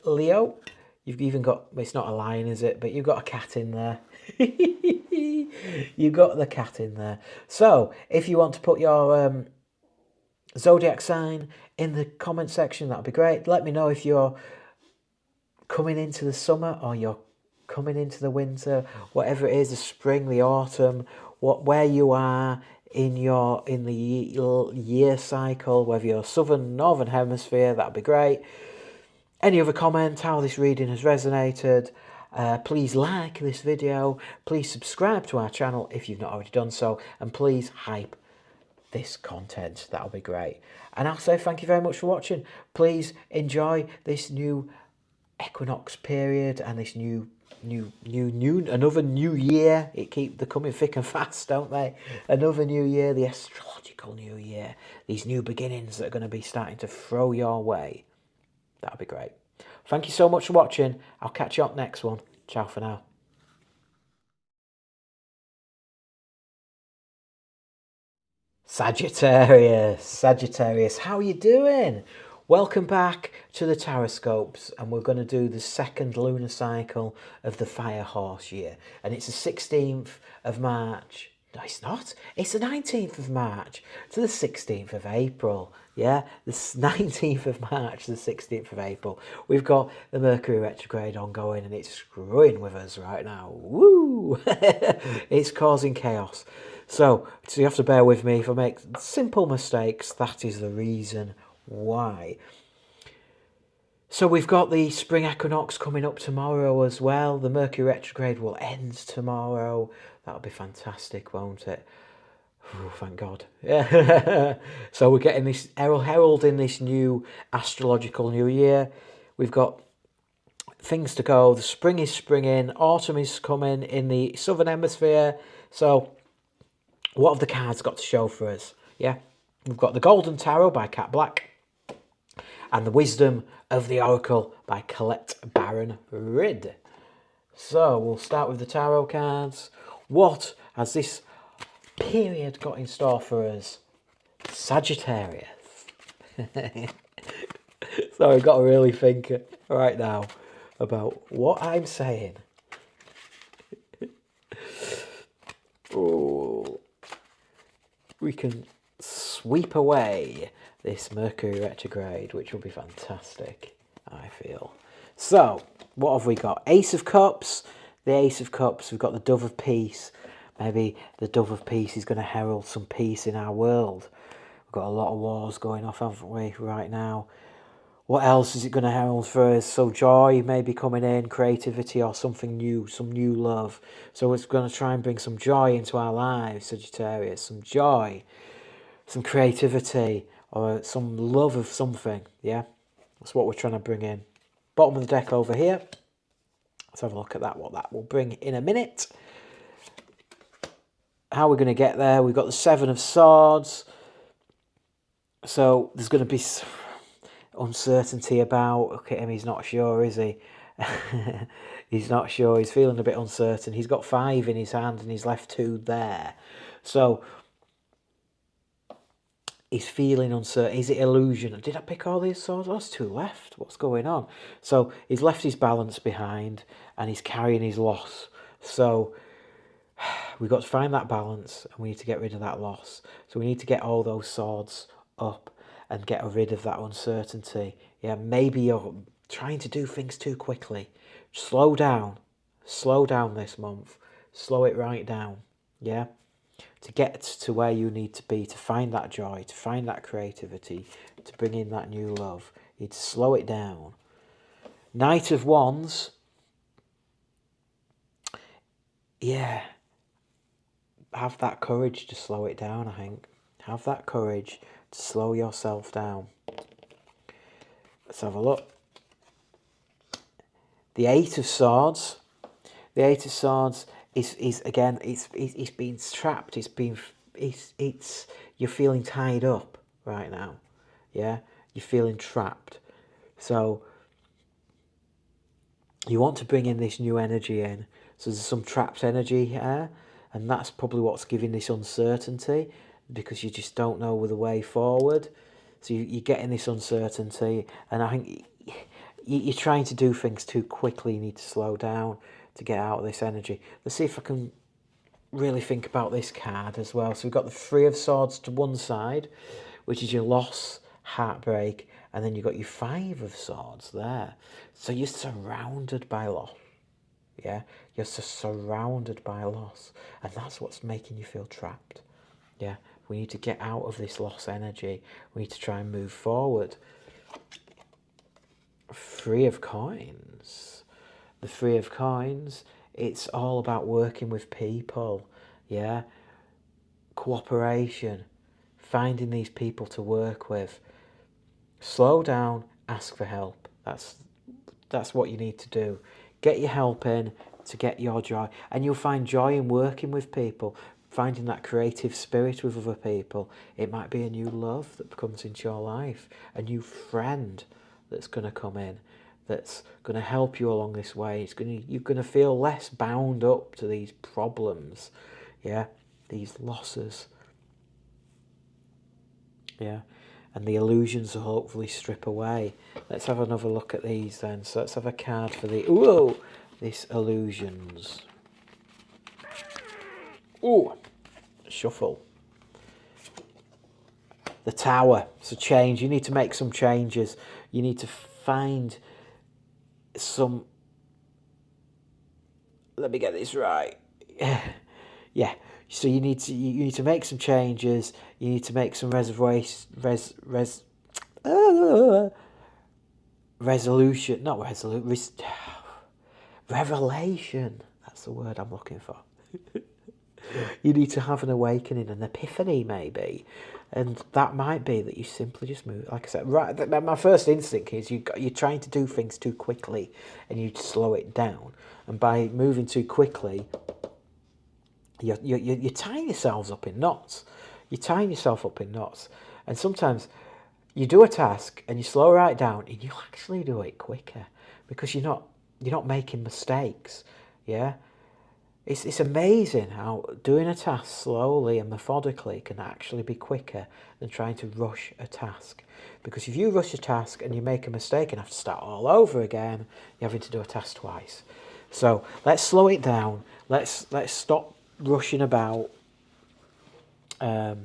Leo, you've even got, it's not a lion, is it? But you've got a cat in there. You've got the cat in there. So, if you want to put your zodiac sign in the comment section, that'd be great. Let me know if you're coming into the summer or you're coming into the winter, whatever it is, the spring, the autumn, where you are in the year cycle, whether you're southern, northern hemisphere, that'd be great. Any other comment, how this reading has resonated, please like this video, please subscribe to our channel if you've not already done so, and please hype this content, that'll be great. And I'll say thank you very much for watching. Please enjoy this new equinox period and this another new year. They're coming thick and fast, don't they? Another new year, the astrological new year, these new beginnings that are going to be starting to throw your way. That'll be great. Thank you so much for watching. I'll catch you up next one. Ciao for now. Sagittarius, how are you doing? Welcome back to the Tarotscopes, and we're going to do the second lunar cycle of the fire horse year, and it's the 16th of March. No, it's not. It's the 19th of March to the 16th of April. Yeah, the 19th of March to the 16th of April. We've got the Mercury retrograde ongoing, and it's screwing with us right now. Woo! It's causing chaos. So you have to bear with me if I make simple mistakes. That is the reason why. So we've got the spring equinox coming up tomorrow as well. The Mercury retrograde will end tomorrow. That'll be fantastic, won't it? Oh, thank God. Yeah. So we're getting this heralding this new astrological new year. We've got things to go. The spring is springing. Autumn is coming in the southern hemisphere. So what have the cards got to show for us? Yeah, we've got the Golden Tarot by Cat Black and the Wisdom of the Oracle by Colette Baron Ridd. So we'll start with the tarot cards. What has this period got in store for us? Sagittarius. So I've got to really think right now about what I'm saying. Oh, we can sweep away this Mercury retrograde, which will be fantastic, I feel. So, what have we got? Ace of Cups. The Ace of Cups, we've got the Dove of Peace. Maybe the Dove of Peace is going to herald some peace in our world. We've got a lot of wars going off, haven't we, right now? What else is it going to herald for us? So joy may be coming in, creativity or something new, some new love. So it's going to try and bring some joy into our lives, Sagittarius. Some joy, some creativity, or some love of something, yeah? That's what we're trying to bring in. Bottom of the deck over here. Let's have a look at that, what that will bring in a minute. How we're going to get there. We've got the Seven of Swords. So there's going to be uncertainty about, look at him, he's not sure, is he? He's not sure, he's feeling a bit uncertain. He's got 5 in his hand and he's left 2 there. So he's feeling uncertain. Is it illusion? Did I pick all these swords? Oh, there's 2 left. What's going on? So he's left his balance behind and he's carrying his loss. So we've got to find that balance and we need to get rid of that loss. So we need to get all those swords up and get rid of that uncertainty. Yeah, maybe you're trying to do things too quickly. Slow down this month. Slow it right down, yeah? To get to where you need to be, to find that joy, to find that creativity, to bring in that new love. You need to slow it down. Knight of Wands. Yeah. Have that courage to slow it down, I think. Have that courage to slow yourself down. Let's have a look. The Eight of Swords. The Eight of Swords is again, it's been trapped. You're feeling tied up right now. Yeah, you're feeling trapped. So you want to bring in this new energy in. So there's some trapped energy here, and that's probably what's giving this uncertainty, because you just don't know the way forward. So you're getting this uncertainty, and I think you're trying to do things too quickly. You need to slow down to get out of this energy. Let's see if I can really think about this card as well. So we've got the Three of Swords to one side, which is your loss, heartbreak, and then you've got your Five of Swords there. So you're surrounded by loss. Yeah, you're surrounded by loss, and that's what's making you feel trapped. Yeah, we need to get out of this loss energy. We need to try and move forward. Three of Coins. The Three of Coins, it's all about working with people. Yeah, cooperation, finding these people to work with. Slow down, ask for help. That's what you need to do. Get your help in to get your joy. And you'll find joy in working with people, finding that creative spirit with other people. It might be a new love that comes into your life, a new friend that's going to come in, that's going to help you along this way. You're going to feel less bound up to these problems, yeah, these losses. Yeah, and the illusions will hopefully strip away. Let's have another look at these then. So let's have a card for the, ooh, this illusions. Ooh, shuffle. The Tower. It's a change. You need to make some changes. You need to find some, let me get this right. Yeah. So you need to make some changes. You need to make some resolution, not resolute, revelation. That's the word I'm looking for. You need to have an awakening, an epiphany maybe. And that might be that you simply just move. Like I said, right. My first instinct is you're trying to do things too quickly, and you slow it down. And by moving too quickly, you're tying yourselves up in knots. You're tying yourself up in knots. And sometimes you do a task and you slow right down, and you actually do it quicker because you're not making mistakes. Yeah. It's amazing how doing a task slowly and methodically can actually be quicker than trying to rush a task. Because if you rush a task and you make a mistake and have to start all over again, you're having to do a task twice. So let's slow it down. Let's stop rushing about. Let's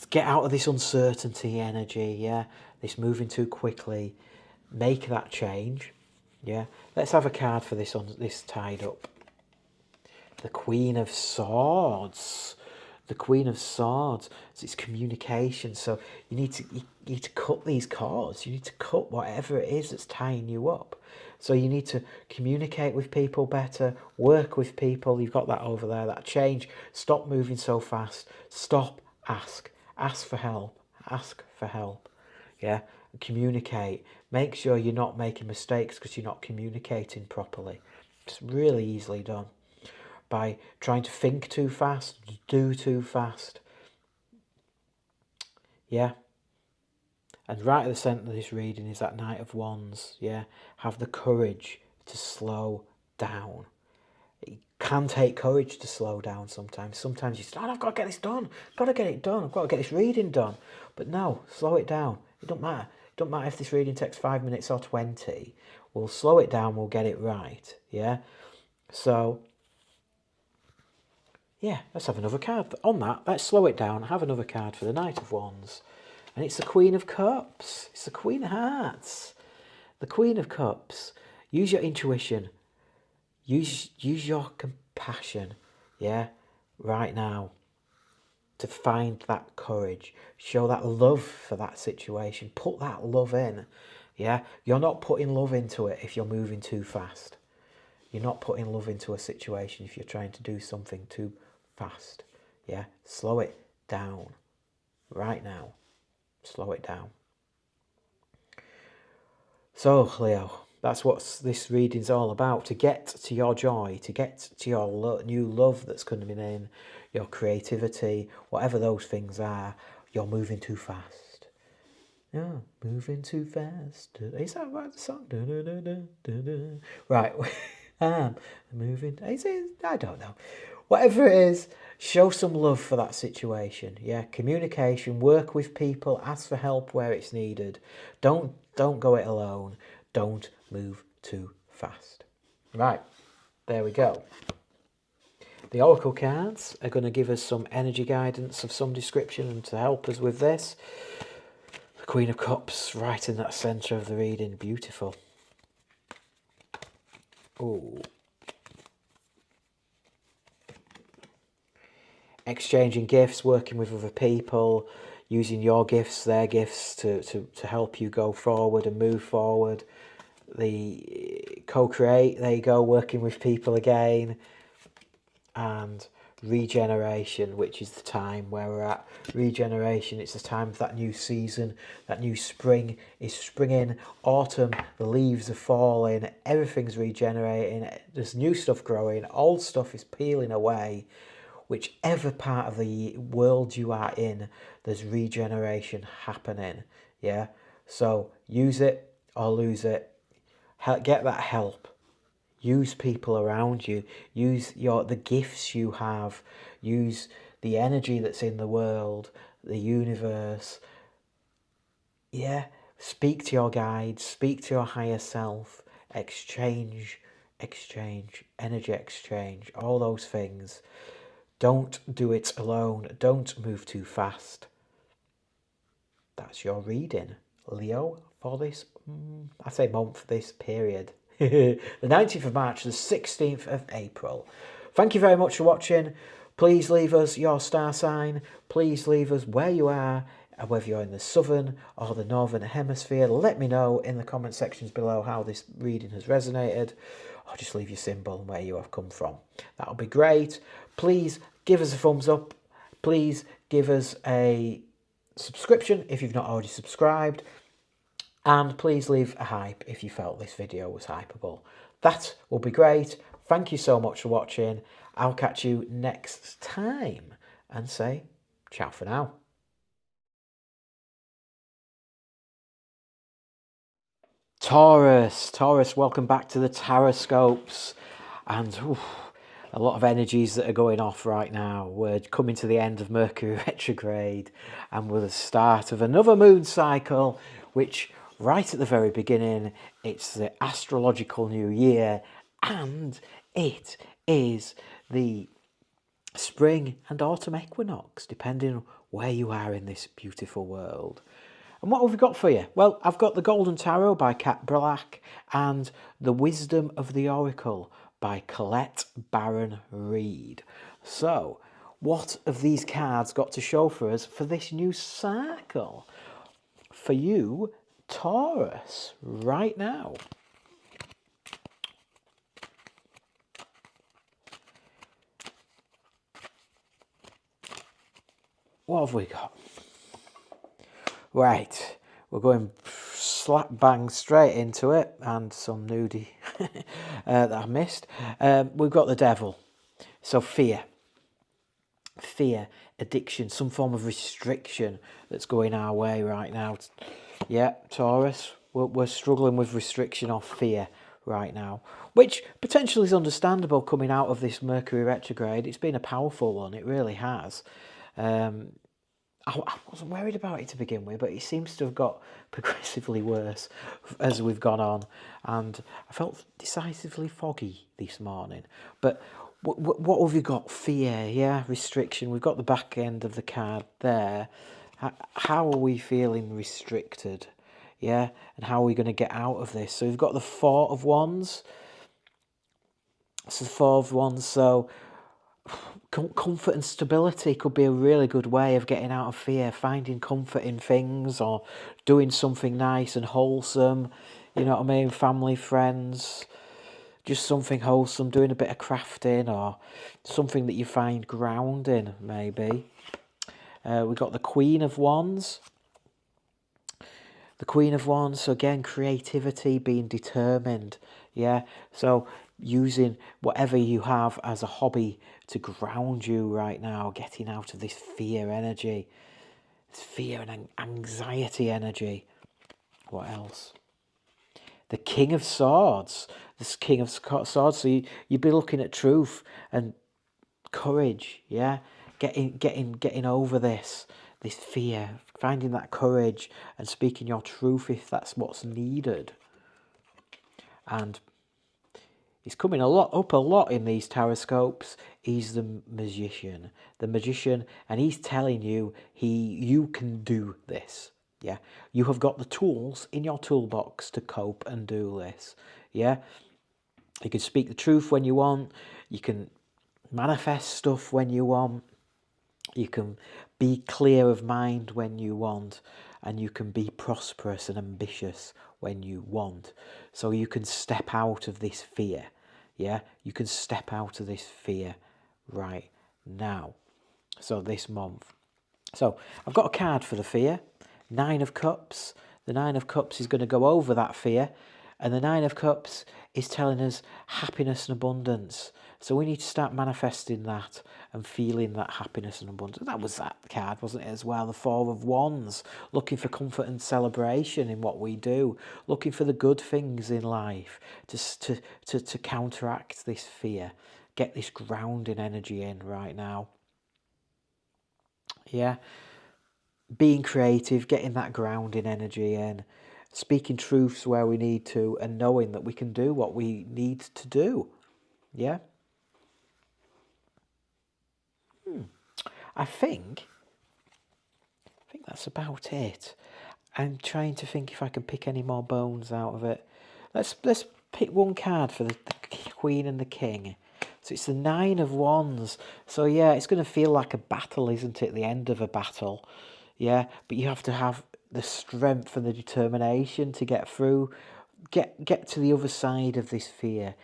get out of this uncertainty energy. Yeah, this moving too quickly. Make that change. Yeah, let's have a card for this tied up. The Queen of Swords. The Queen of Swords. So it's communication. So you need to cut these cords. You need to cut whatever it is that's tying you up. So you need to communicate with people better, work with people. You've got that over there, that change. Stop moving so fast. Stop, ask. Ask for help. Ask for help. Yeah? Communicate. Make sure you're not making mistakes because you're not communicating properly. It's really easily done. By trying to think too fast, do too fast. Yeah. And right at the centre of this reading is that Knight of Wands. Yeah. Have the courage to slow down. It can take courage to slow down sometimes. Sometimes you say, oh, I've got to get this done. I've got to get it done. I've got to get this reading done. But no, slow it down. It don't matter. It don't matter if this reading takes 5 minutes or 20. We'll slow it down. We'll get it right. Yeah. So yeah, let's have another card. On that, let's slow it down. Have another card for the Knight of Wands. And it's the Queen of Cups. It's the Queen of Hearts. The Queen of Cups. Use your intuition. Use your compassion. Yeah, right now. To find that courage. Show that love for that situation. Put that love in. Yeah, you're not putting love into it if you're moving too fast. You're not putting love into a situation if you're trying to do something too fast. Yeah, slow it down right now. Slow it down. So Leo, that's what this reading's all about. To get to your joy, to get to your new love that's coming in, your creativity, whatever those things are, you're moving too fast. Yeah, moving too fast. Is that right? The song? Right. Moving. Is it? I don't know. Whatever it is, show some love for that situation. Yeah, communication, work with people, ask for help where it's needed. Don't go it alone. Don't move too fast. Right, there we go. The Oracle cards are going to give us some energy guidance of some description and to help us with this. The Queen of Cups right in that centre of the reading. Beautiful. Ooh. Exchanging gifts, working with other people, using your gifts, their gifts to help you go forward and move forward. The co-create, there you go, working with people again. And regeneration, which is the time where we're at. Regeneration, it's the time of that new season, that new spring is springing, autumn, the leaves are falling, everything's regenerating, there's new stuff growing, old stuff is peeling away. Whichever part of the world you are in, there's regeneration happening. Yeah, so use it or lose it. Get that help. Use people around you. Use the gifts you have. Use the energy that's in the world, the universe. Yeah, speak to your guides. Speak to your higher self. Exchange, energy exchange. All those things. Don't do it alone. Don't move too fast. That's your reading, Leo, for this, I say month, this period. The 19th of March, the 16th of April. Thank you very much for watching. Please leave us your star sign. Please leave us where you are, whether you're in the southern or the northern hemisphere. Let me know in the comment sections below how this reading has resonated. Or just leave your symbol and where you have come from. That'll be great. Please give us a thumbs up. Please give us a subscription if you've not already subscribed. And please leave a hype if you felt this video was hypeable. That will be great. Thank you so much for watching. I'll catch you next time and say ciao for now. Taurus, welcome back to the Tarotscopes. And a lot of energies that are going off right now. We're coming to the end of Mercury retrograde and we're the start of another moon cycle, which right at the very beginning, it's the astrological new year and it is the spring and autumn equinox, depending on where you are in this beautiful world. And what have we got for you? Well, I've got the Golden Tarot by Kat Black and the Wisdom of the Oracle by Colette Baron Reed. So, what have these cards got to show for us for this new cycle? For you, Taurus, right now. What have we got? Right, we're going slap bang straight into it, and some nudie that I missed. We've got the Devil, so fear, addiction, some form of restriction that's going our way right now. Yeah, Taurus, we're struggling with restriction or fear right now, which potentially is understandable coming out of this Mercury retrograde. It's been a powerful one, it really has. I wasn't worried about it to begin with, but it seems to have got progressively worse as we've gone on. And I felt decisively foggy this morning. But what have you got? Fear, yeah, restriction. We've got the back end of the card there. How are we feeling restricted? Yeah, and how are we going to get out of this? So we've got the Four of Wands. This is the Four of Wands, so comfort and stability could be a really good way of getting out of fear, finding comfort in things or doing something nice and wholesome, you know what I mean, family, friends, just something wholesome, doing a bit of crafting or something that you find grounding, maybe. We've got the Queen of Wands. The Queen of Wands, so again, creativity, being determined, yeah, so using whatever you have as a hobby to ground you right now, getting out of this fear energy, this fear and anxiety energy. What else? The King of Swords, this King of Swords, so you'd be looking at truth and courage, yeah, getting over this fear, finding that courage and speaking your truth if that's what's needed. And he's coming up a lot in these Tarotscopes. He's the magician, and he's telling you you can do this. Yeah, you have got the tools in your toolbox to cope and do this. Yeah, you can speak the truth when you want. You can manifest stuff when you want. You can be clear of mind when you want, and you can be prosperous and ambitious when you want. So you can step out of this fear. Yeah, you can step out of this fear right now. So this month. So I've got a card for the fear. 9 of Cups. The 9 of Cups is going to go over that fear. And the 9 of Cups is telling us happiness and abundance. So we need to start manifesting that and feeling that happiness and abundance. That was that card, wasn't it, as well? The 4 of Wands, looking for comfort and celebration in what we do, looking for the good things in life to counteract this fear. Get this grounding energy in right now. Yeah. Being creative, getting that grounding energy in, speaking truths where we need to, and knowing that we can do what we need to do. Yeah. I think that's about it. I'm trying to think if I can pick any more bones out of it. Let's pick one card for the Queen and the King. So it's the 9 of Wands. So yeah, it's going to feel like a battle, isn't it? The end of a battle. Yeah, but you have to have the strength and the determination to get through, get to the other side of this fear,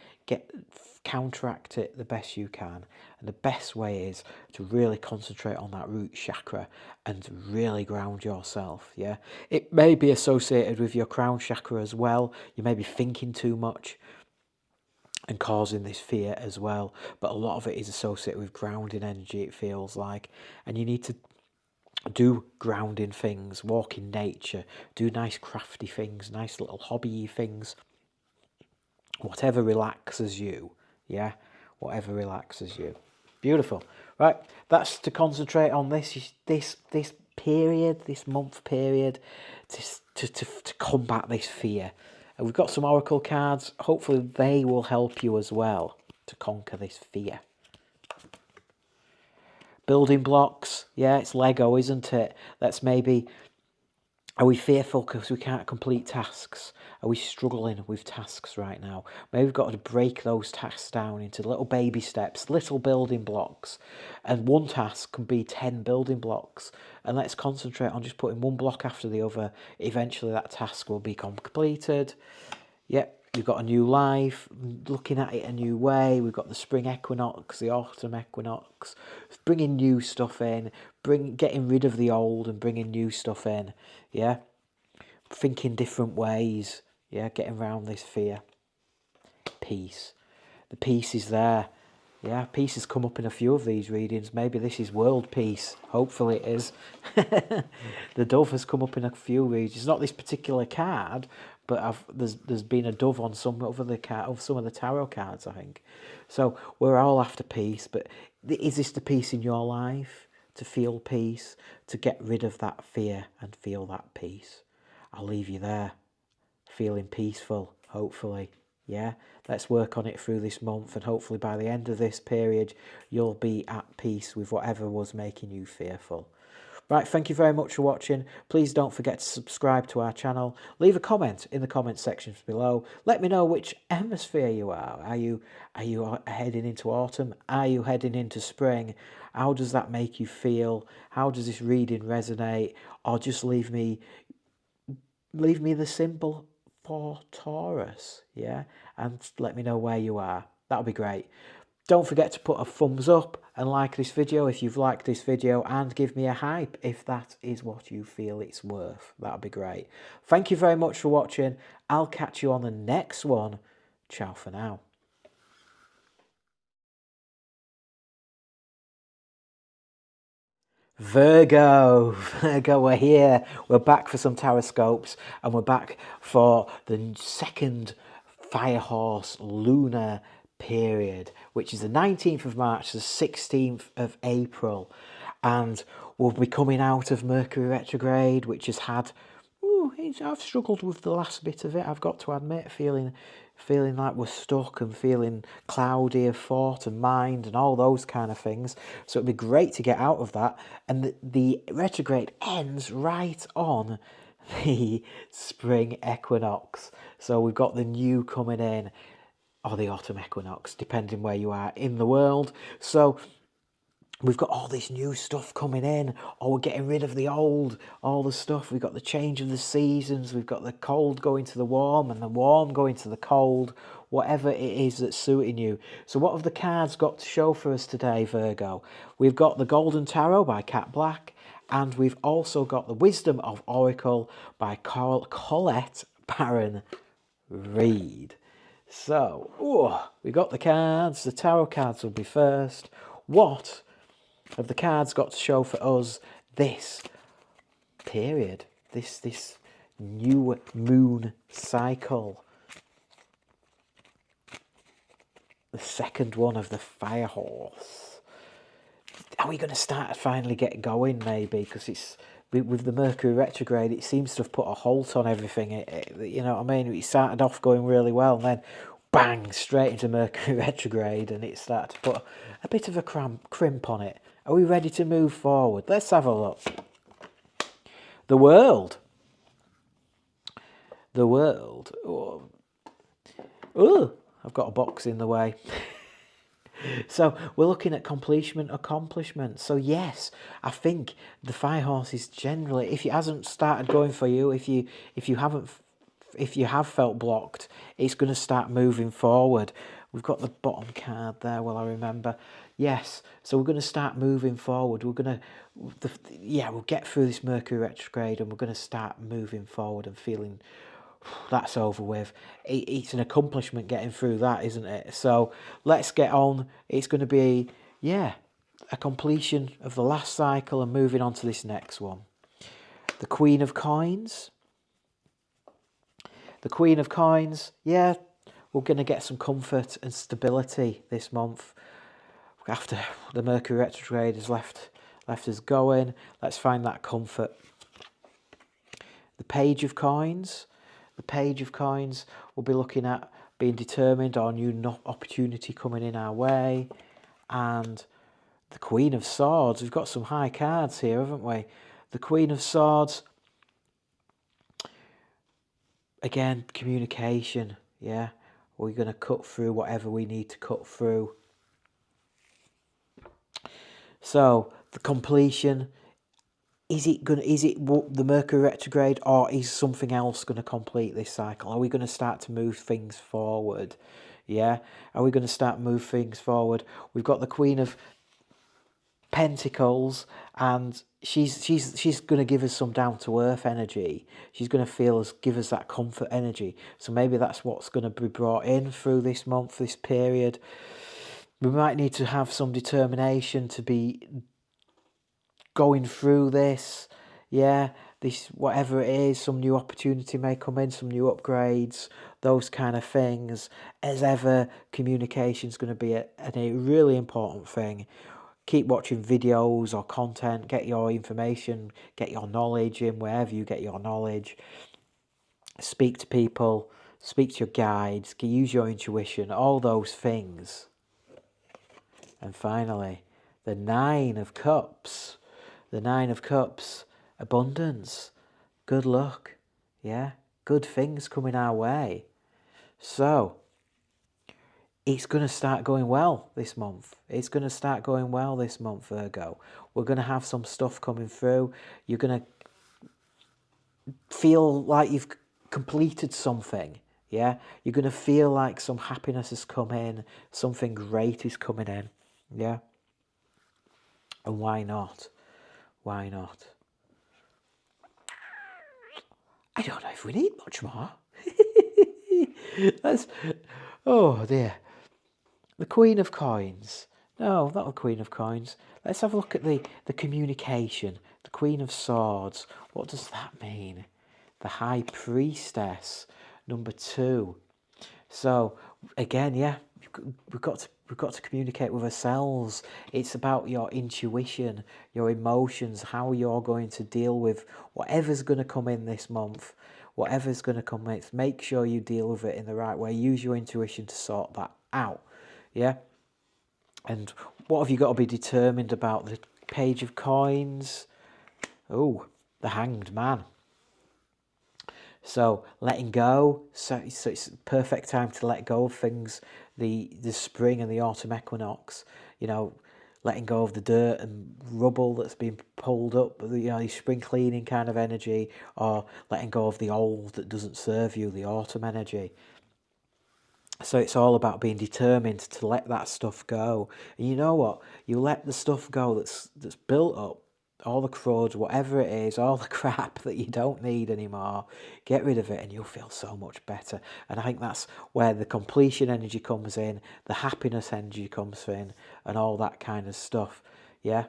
counteract it the best you can. And the best way is to really concentrate on that root chakra and to really ground yourself. Yeah, it may be associated with your crown chakra as well. You may be thinking too much and causing this fear as well, but a lot of it is associated with grounding energy, it feels like. And you need to do grounding things, walk in nature, do nice crafty things, nice little hobby things, whatever relaxes you. Yeah, whatever relaxes you. Beautiful. Right, that's to concentrate on this period, this month period, to combat this fear. And we've got some oracle cards. Hopefully they will help you as well to conquer this fear. Building blocks. Yeah, it's Lego, isn't it? Let's maybe... Are we fearful because we can't complete tasks? Are we struggling with tasks right now? Maybe we've got to break those tasks down into little baby steps, little building blocks. And one task can be 10 building blocks. And let's concentrate on just putting one block after the other. Eventually that task will be completed. Yep. We've got a new life, looking at it a new way. We've got the spring equinox, the autumn equinox, bringing new stuff in, getting rid of the old and bringing new stuff in. Yeah, thinking different ways. Yeah, getting around this fear. Peace. The peace is there. Yeah, peace has come up in a few of these readings. Maybe this is world peace. Hopefully it is. The dove has come up in a few readings. It's not this particular card, but there's been a dove on some of the tarot cards, I think. So we're all after peace, but is this the peace in your life? To feel peace, to get rid of that fear and feel that peace. I'll leave you there, feeling peaceful, hopefully. Yeah, let's work on it through this month, and hopefully by the end of this period, you'll be at peace with whatever was making you fearful. Right, thank you very much for watching. Please don't forget to subscribe to our channel. Leave a comment in the comment sections below. Let me know which hemisphere you are. Are you heading into autumn? Are you heading into spring? How does that make you feel? How does this reading resonate? Or just leave me the symbol for Taurus, yeah? And let me know where you are. That'll be great. Don't forget to put a thumbs up and like this video if you've liked this video, and give me a hype if that is what you feel it's worth. That'll be great. Thank you very much for watching. I'll catch you on the next one. Ciao for now. Virgo, we're here. We're back for some Tarotscopes, and we're back for the second fire horse lunar period, which is the 19th of March to the 16th of April. And we'll be coming out of Mercury retrograde, which has had... I've struggled with the last bit of it, I've got to admit, feeling like we're stuck and feeling cloudy of thought and mind and all those kind of things. So it'd be great to get out of that. And the retrograde ends right on the spring equinox. So we've got the new coming in, or the autumn equinox, depending where you are in the world. So we've got all this new stuff coming in, or we're getting rid of the old, all the stuff. We've got the change of the seasons, we've got the cold going to the warm and the warm going to the cold, whatever it is that's suiting you. So what have the cards got to show for us today, Virgo? We've got the Golden Tarot by Cat Black, and we've also got the Wisdom of Oracle by Colette Baron Reid. So, we got the cards. The tarot cards will be first. What have the cards got to show for us this period, this new moon cycle? The second one of the fire horse. Are we going to start to finally get going, maybe? Because it's with the Mercury retrograde, it seems to have put a halt on everything. You know what I mean? It started off going really well, and then bang, straight into Mercury retrograde, and it started to put a bit of a crimp on it. Are we ready to move forward? Let's have a look. The world. The world. Oh, I've got a box in the way. So we're looking at accomplishment. So yes, I think the fire horse is generally, if it hasn't started going for you, if you have felt blocked, it's going to start moving forward. We've got the bottom card there, well, I remember. Yes, so we're going to start moving forward. We're going to, we'll get through this Mercury retrograde and we're going to start moving forward and feeling that's over with. It's an accomplishment getting through that, isn't it? So let's get on. It's going to be, a completion of the last cycle and moving on to this next one. The Queen of Coins. The Queen of Coins, we're going to get some comfort and stability this month. After the Mercury retrograde has left us going, let's find that comfort. The Page of Coins. The Page of Coins, we'll be looking at being determined or new opportunity coming in our way. And the Queen of Swords, we've got some high cards here, haven't we? The Queen of Swords, again, communication, We're going to cut through whatever we need to cut through. So, the completion, is it the Mercury retrograde, or is something else going to complete this cycle? Are we going to start to move things forward? Are we going to start to move things forward? We've got the Queen of Pentacles, and she's going to give us some down-to-earth energy. She's going to give us that comfort energy. So maybe that's what's going to be brought in through this month, this period. We might need to have some determination to be going through this. This, whatever it is, some new opportunity may come in, some new upgrades, those kind of things. As ever, communication is going to be a really important thing. Keep watching videos or content, get your information, get your knowledge in wherever you get your knowledge. Speak to people, speak to your guides, use your intuition, all those things. And finally, the Nine of Cups. The Nine of Cups, abundance, good luck, good things coming our way. So, it's going to start going well this month. It's going to start going well this month, Virgo. We're going to have some stuff coming through. You're going to feel like you've completed something, You're going to feel like some happiness has come in, something great is coming in, And why not? Why not? I don't know if we need much more. Oh dear. The Queen of Coins. No, not the Queen of Coins. Let's have a look at the communication. The Queen of Swords. What does that mean? The High Priestess, number 2. So, again, we've got to communicate with ourselves. It's about your intuition, your emotions, how you're going to deal with whatever's going to come in this month, whatever's going to come in. Make sure you deal with it in the right way. Use your intuition to sort that out. Yeah. And what have you got to be determined about? The Page of Coins. Oh, the Hanged Man. So letting go, so it's perfect time to let go of things. The spring and the autumn equinox, you know, letting go of the dirt and rubble that's been pulled up, you know, the spring cleaning kind of energy, or letting go of the old that doesn't serve you, the autumn energy. So it's all about being determined to let that stuff go. And you know what? You let the stuff go that's built up, all the crud, whatever it is, all the crap that you don't need anymore, get rid of it and you'll feel so much better. And I think that's where the completion energy comes in, the happiness energy comes in, and all that kind of stuff. Yeah?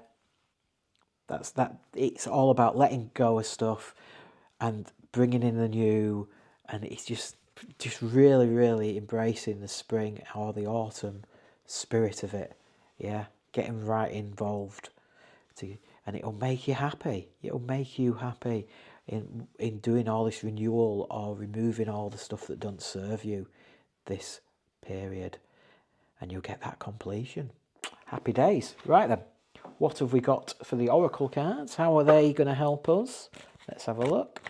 It's all about letting go of stuff and bringing in the new, and it's just really, really embracing the spring or the autumn spirit of it. Yeah, getting right involved, and it'll make you happy. It'll make you happy in doing all this renewal or removing all the stuff that doesn't serve you this period, and you'll get that completion. Happy days. Right then, what have we got for the oracle cards? How are they going to help us? Let's have a look.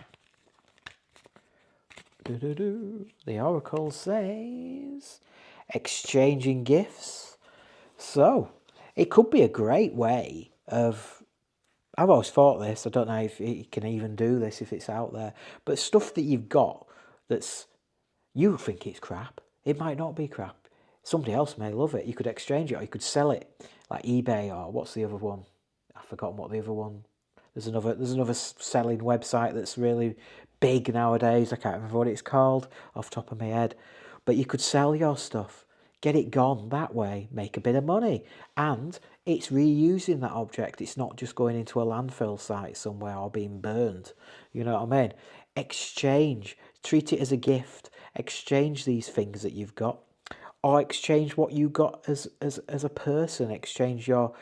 The oracle says exchanging gifts. So it could be a great way of, I've always thought this, I don't know if you can even do this if it's out there, but stuff that you've got that's, you think it's crap, it might not be crap. Somebody else may love it. You could exchange it, or you could sell it, like eBay, or what's the other one? I've forgotten what the other one. There's another selling website that's really big nowadays. I can't remember what it's called off the top of my head. But you could sell your stuff, get it gone that way, make a bit of money. And it's reusing that object. It's not just going into a landfill site somewhere or being burned. You know what I mean? Exchange. Treat it as a gift. Exchange these things that you've got. Or exchange what you got as a person. Exchange your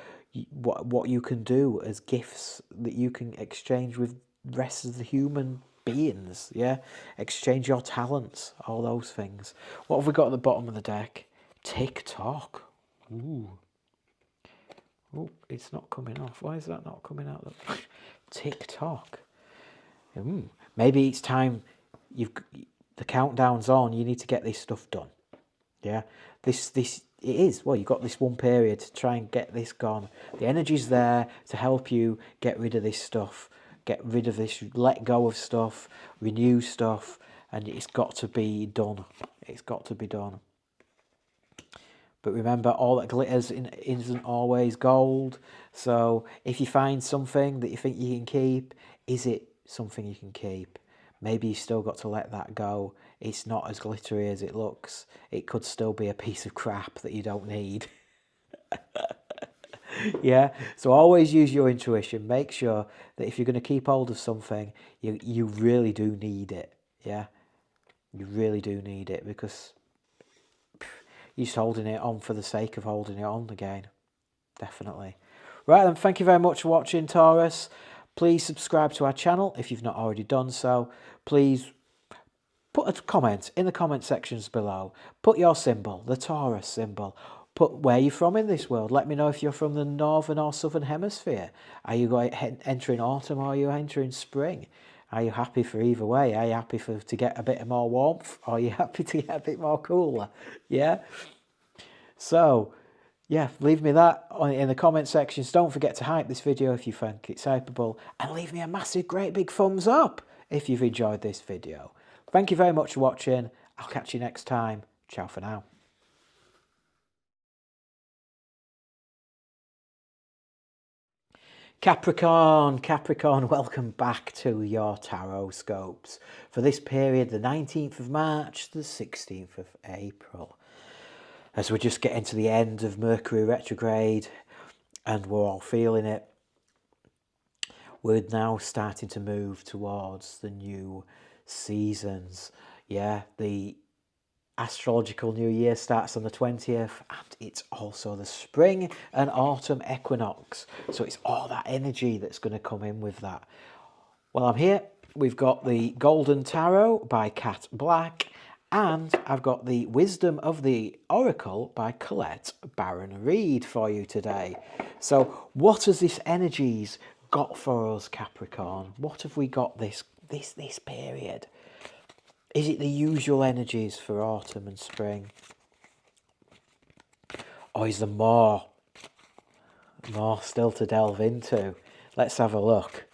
what you can do as gifts that you can exchange with the rest of the human beings. Yeah, exchange your talents, all those things. What have we got at the bottom of the deck? TikTok. Ooh, it's not coming off. Why is that not coming out? TikTok. Maybe it's time. The countdown's on. You need to get this stuff done. Yeah, this it is. Well, you've got this one period to try and get this gone. The energy's there to help you get rid of this stuff, get rid of this, let go of stuff, renew stuff, and it's got to be done. It's got to be done. But remember, all that glitters isn't always gold. So if you find something that you think you can keep, is it something you can keep? Maybe you've still got to let that go. It's not as glittery as it looks. It could still be a piece of crap that you don't need. Yeah, so always use your intuition. Make sure that if you're going to keep hold of something, you really do need it. Yeah, you really do need it, because you're just holding it on for the sake of holding it on again. Definitely. Right then, thank you very much for watching, Taurus. Please subscribe to our channel if you've not already done so. Please put a comment in the comment sections below. Put your symbol, the Taurus symbol. Put where you're from in this world. Let me know if you're from the northern or southern hemisphere. Are you entering autumn or are you entering spring? Are you happy for either way? Are you happy to get a bit more warmth, or are you happy to get a bit more cooler? Yeah. So, yeah, leave me that in the comment sections. Don't forget to hype this video if you think it's hypeable, and leave me a massive, great big thumbs up if you've enjoyed this video. Thank you very much for watching. I'll catch you next time. Ciao for now. Capricorn, welcome back to your Tarotscopes for this period, the 19th of March, the 16th of April. As we're just getting to the end of Mercury retrograde and we're all feeling it, we're now starting to move towards the new seasons. Yeah, the astrological new year starts on the 20th, and it's also the spring and autumn equinox. So it's all that energy that's going to come in with that. Well, I'm here. We've got the Golden Tarot by Kat Black, and I've got the Wisdom of the Oracle by Colette Baron Reed for you today. So what has this energies got for us, Capricorn? What have we got this period? Is it the usual energies for autumn and spring? Or is there more still to delve into? Let's have a look.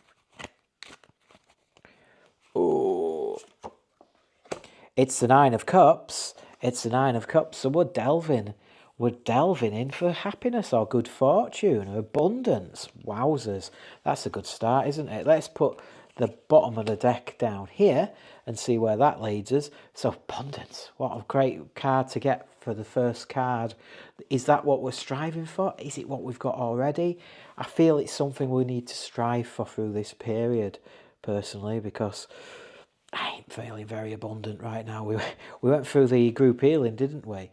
Oh, it's the Nine of Cups. It's the Nine of Cups. So we're delving in for happiness or good fortune or abundance. Wowzers. That's a good start, isn't it? Let's put the bottom of the deck down here and see where that leads us. So abundance. What a great card to get for the first card. Is that what we're striving for? Is it what we've got already? I feel it's something we need to strive for through this period, personally, because I ain't feeling very abundant right now. We went through the group healing, didn't we?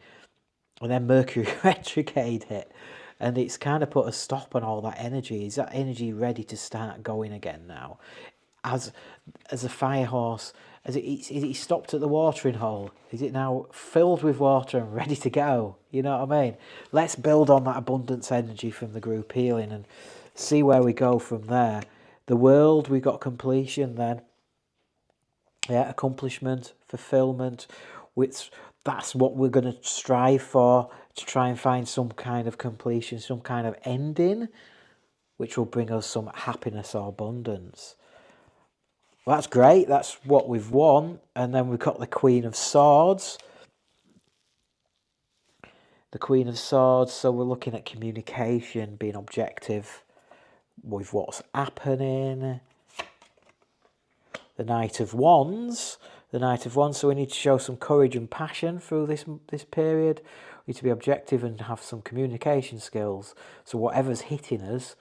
And then Mercury retrograde hit, and it's kind of put a stop on all that energy. Is that energy ready to start going again now? As a fire horse, is it stopped at the watering hole? Is it now filled with water and ready to go? You know what I mean? Let's build on that abundance energy from the group healing and see where we go from there. The world, we got completion then. Yeah, accomplishment, fulfillment, which that's what we're going to strive for, to try and find some kind of completion, some kind of ending, which will bring us some happiness or abundance. Well, that's great. That's what we've won. And then we've got the Queen of Swords. The Queen of Swords. So we're looking at communication, being objective with what's happening. The Knight of Wands. The Knight of Wands. So we need to show some courage and passion through this period. We need to be objective and have some communication skills. So whatever's hitting us,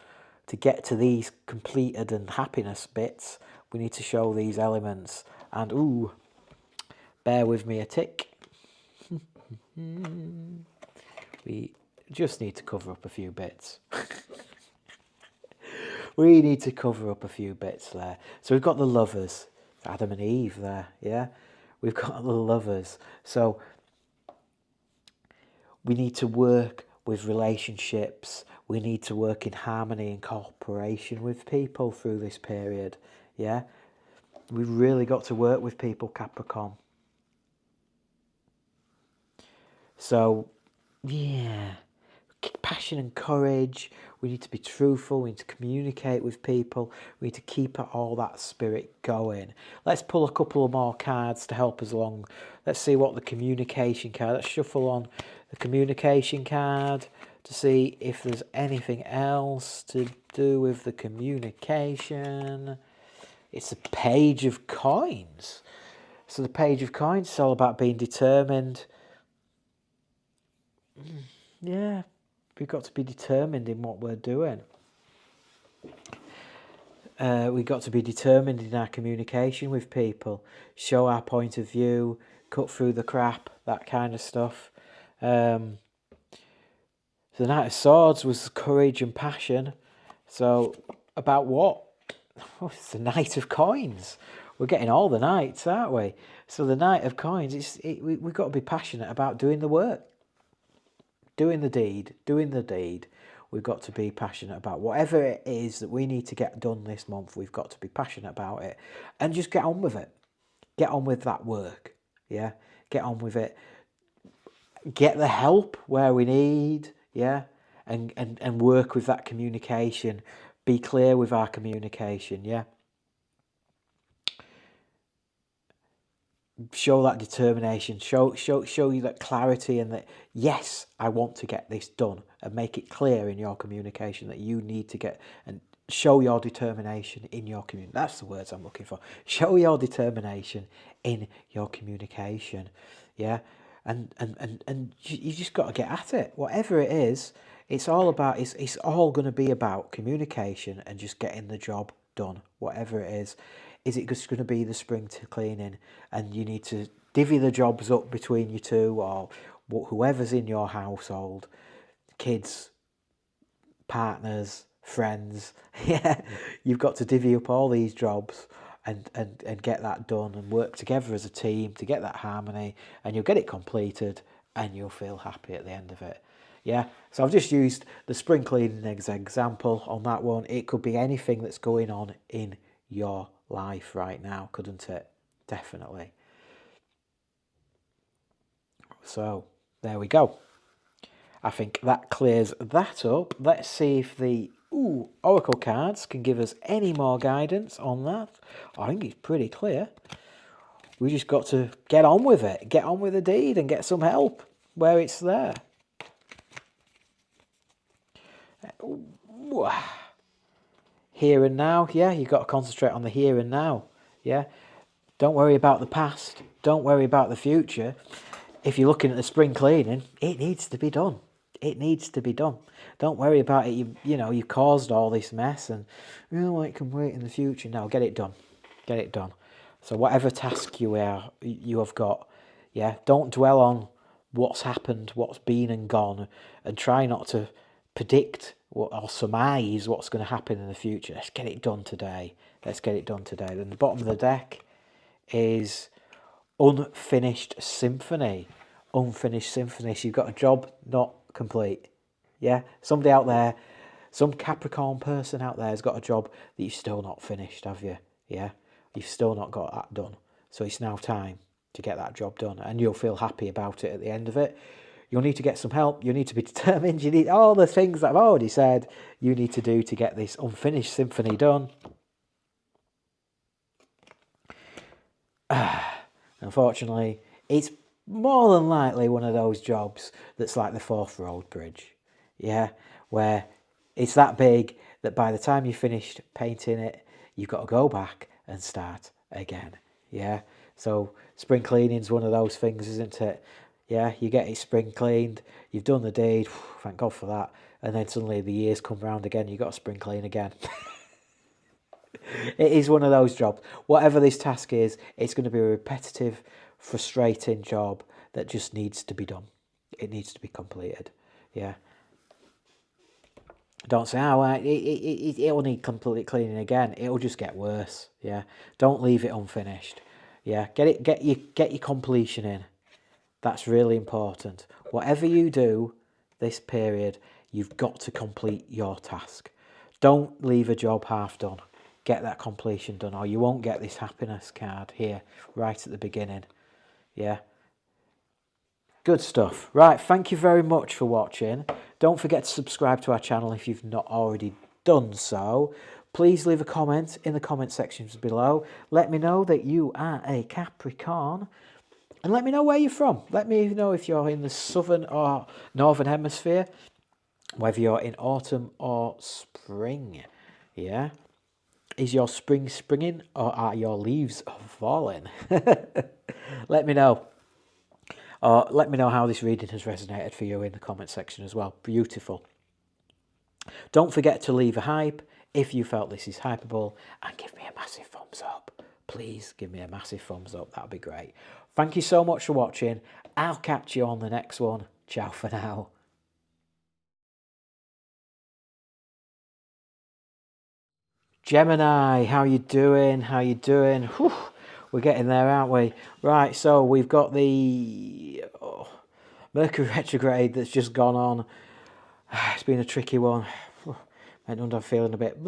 to get to these completed and happiness bits, we need to show these elements. And ooh, bear with me a tick. We just need to cover up a few bits. We need to cover up a few bits there. So we've got the Lovers, Adam and Eve there, yeah? We've got the Lovers. So we need to work with relationships. We need to work in harmony and cooperation with people through this period, yeah? We've really got to work with people, Capricorn. So, yeah, passion and courage. We need to be truthful. We need to communicate with people. We need to keep all that spirit going. Let's pull a couple of more cards to help us along. Let's see what the communication card. Let's shuffle on the communication card to see if there's anything else to do with the communication. It's the Page of Coins. So the Page of Coins is all about being determined. Yeah, we've got to be determined in what we're doing. We've got to be determined in our communication with people. Show our point of view, cut through the crap, that kind of stuff. The Knight of Swords was courage and passion. So, about what? Oh, it's the Knight of Coins. We're getting all the knights, aren't we? So the Knight of Coins, we've got to be passionate about doing the work. Doing the deed. We've got to be passionate about whatever it is that we need to get done this month. We've got to be passionate about it. And just get on with it. Get on with that work. Yeah? Get on with it. Get the help where we need. Yeah? And work with that communication. Be clear with our communication. Yeah? Show that determination, show you that clarity, and that yes, I want to get this done, and make it clear in your communication that you need to get, and show your determination in your communication. That's the words I'm looking for. Show your determination in your communication, yeah, and you just got to get at it. Whatever it is, it's all about. It's all going to be about communication and just getting the job done. Whatever it is. Is it just going to be the spring cleaning and you need to divvy the jobs up between you two, or whoever's in your household, kids, partners, friends. Yeah, you've got to divvy up all these jobs and get that done and work together as a team to get that harmony, and you'll get it completed and you'll feel happy at the end of it. Yeah, so I've just used the spring cleaning as an example on that one. It could be anything that's going on in your life right now, couldn't it? Definitely. So there we go. I think that clears that up. Let's see if the oracle cards can give us any more guidance on that. I think it's pretty clear. We just got to get on with it, get on with the deed and get some help where it's there. Here and now, yeah, you've got to concentrate on the here and now, yeah. Don't worry about the past, don't worry about the future. If you're looking at the spring cleaning, it needs to be done. It needs to be done. Don't worry about it. You know, you caused all this mess and, it can wait in the future. No, get it done. Get it done. So whatever task you have got, yeah, don't dwell on what's happened, what's been and gone, and try not to predict or surmise what's going to happen in the future. Let's get it done today. Let's get it done today. Then the bottom of the deck is unfinished symphony. Unfinished symphony. So you've got a job not complete. Yeah, somebody out there, some Capricorn person out there has got a job that you've still not finished, have you? Yeah, you've still not got that done. So it's now time to get that job done, and you'll feel happy about it at the end of it. You'll need to get some help. You need to be determined. You need all the things that I've already said you need to do to get this unfinished symphony done. Unfortunately, it's more than likely one of those jobs that's like the Forth Road Bridge, yeah, where it's that big that by the time you finished painting it, you've got to go back and start again, yeah. So spring cleaning's one of those things, isn't it? Yeah, you get it spring cleaned, you've done the deed, thank God for that, and then suddenly the years come round again, you've got to spring clean again. It is one of those jobs. Whatever this task is, it's going to be a repetitive, frustrating job that just needs to be done. It needs to be completed. Yeah. Don't say, it'll need complete cleaning again. It'll just get worse. Yeah. Don't leave it unfinished. Yeah. Get your completion in. That's really important. Whatever you do this period, you've got to complete your task. Don't leave a job half done. Get that completion done, or you won't get this happiness card here right at the beginning. Yeah. Good stuff. Right, thank you very much for watching. Don't forget to subscribe to our channel if you've not already done so. Please leave a comment in the comment sections below. Let me know that you are a Capricorn. And let me know where you're from. Let me know if you're in the southern or northern hemisphere, whether you're in autumn or spring. Yeah. Is your spring springing, or are your leaves falling? Let me know. Let me know how this reading has resonated for you in the comment section as well. Beautiful. Don't forget to leave a hype if you felt this is hypeable, and give me a massive thumbs up. Please give me a massive thumbs up. That would be great. Thank you so much for watching. I'll catch you on the next one. Ciao for now. Gemini, how you doing? How you doing? Whew, we're getting there, aren't we? Right, so we've got the Mercury retrograde that's just gone on. It's been a tricky one. And I'm feeling a bit...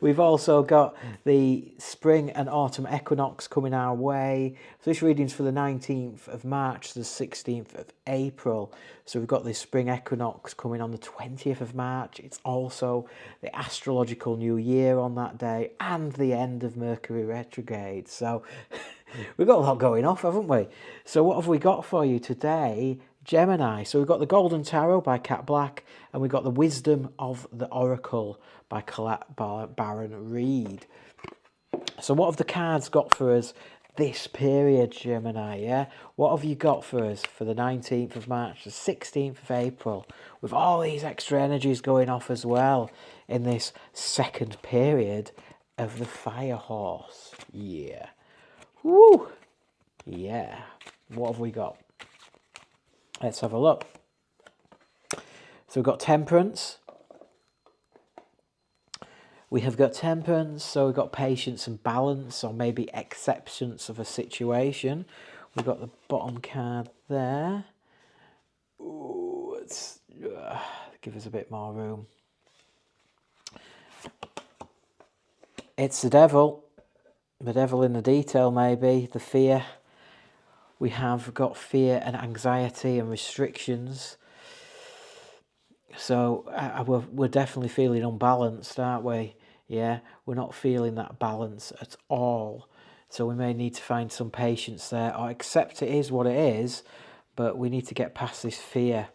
We've also got the spring and autumn equinox coming our way. So this reading's for the 19th of March to the 16th of April. So we've got this spring equinox coming on the 20th of March. It's also the astrological new year on that day and the end of Mercury retrograde. So we've got a lot going off, haven't we? So what have we got for you today? Gemini. So we've got the Golden Tarot by Cat Black, and we've got the Wisdom of the Oracle by Colette Baron Reed. So what have the cards got for us this period, Gemini, yeah? What have you got for us for the 19th of March, the 16th of April, with all these extra energies going off as well in this second period of the Fire Horse year? Woo! Yeah. What have we got? Let's have a look. So we've got Temperance. We have got Temperance, so we've got patience and balance, or maybe acceptance of a situation. We've got the bottom card there. Ooh, let's give us a bit more room. It's the devil in the detail, maybe, the fear. We have got fear and anxiety and restrictions. So we're definitely feeling unbalanced, aren't we? Yeah, we're not feeling that balance at all. So we may need to find some patience there, or accept it is what it is, but we need to get past this fear.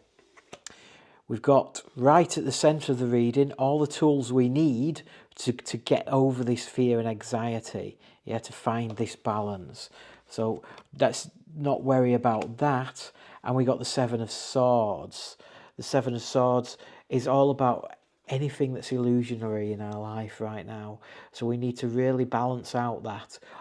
We've got right at the centre of the reading all the tools we need to get over this fear and anxiety, yeah, to find this balance. So let's not worry about that. And we got the Seven of Swords. The Seven of Swords is all about anything that's illusionary in our life right now. So we need to really balance out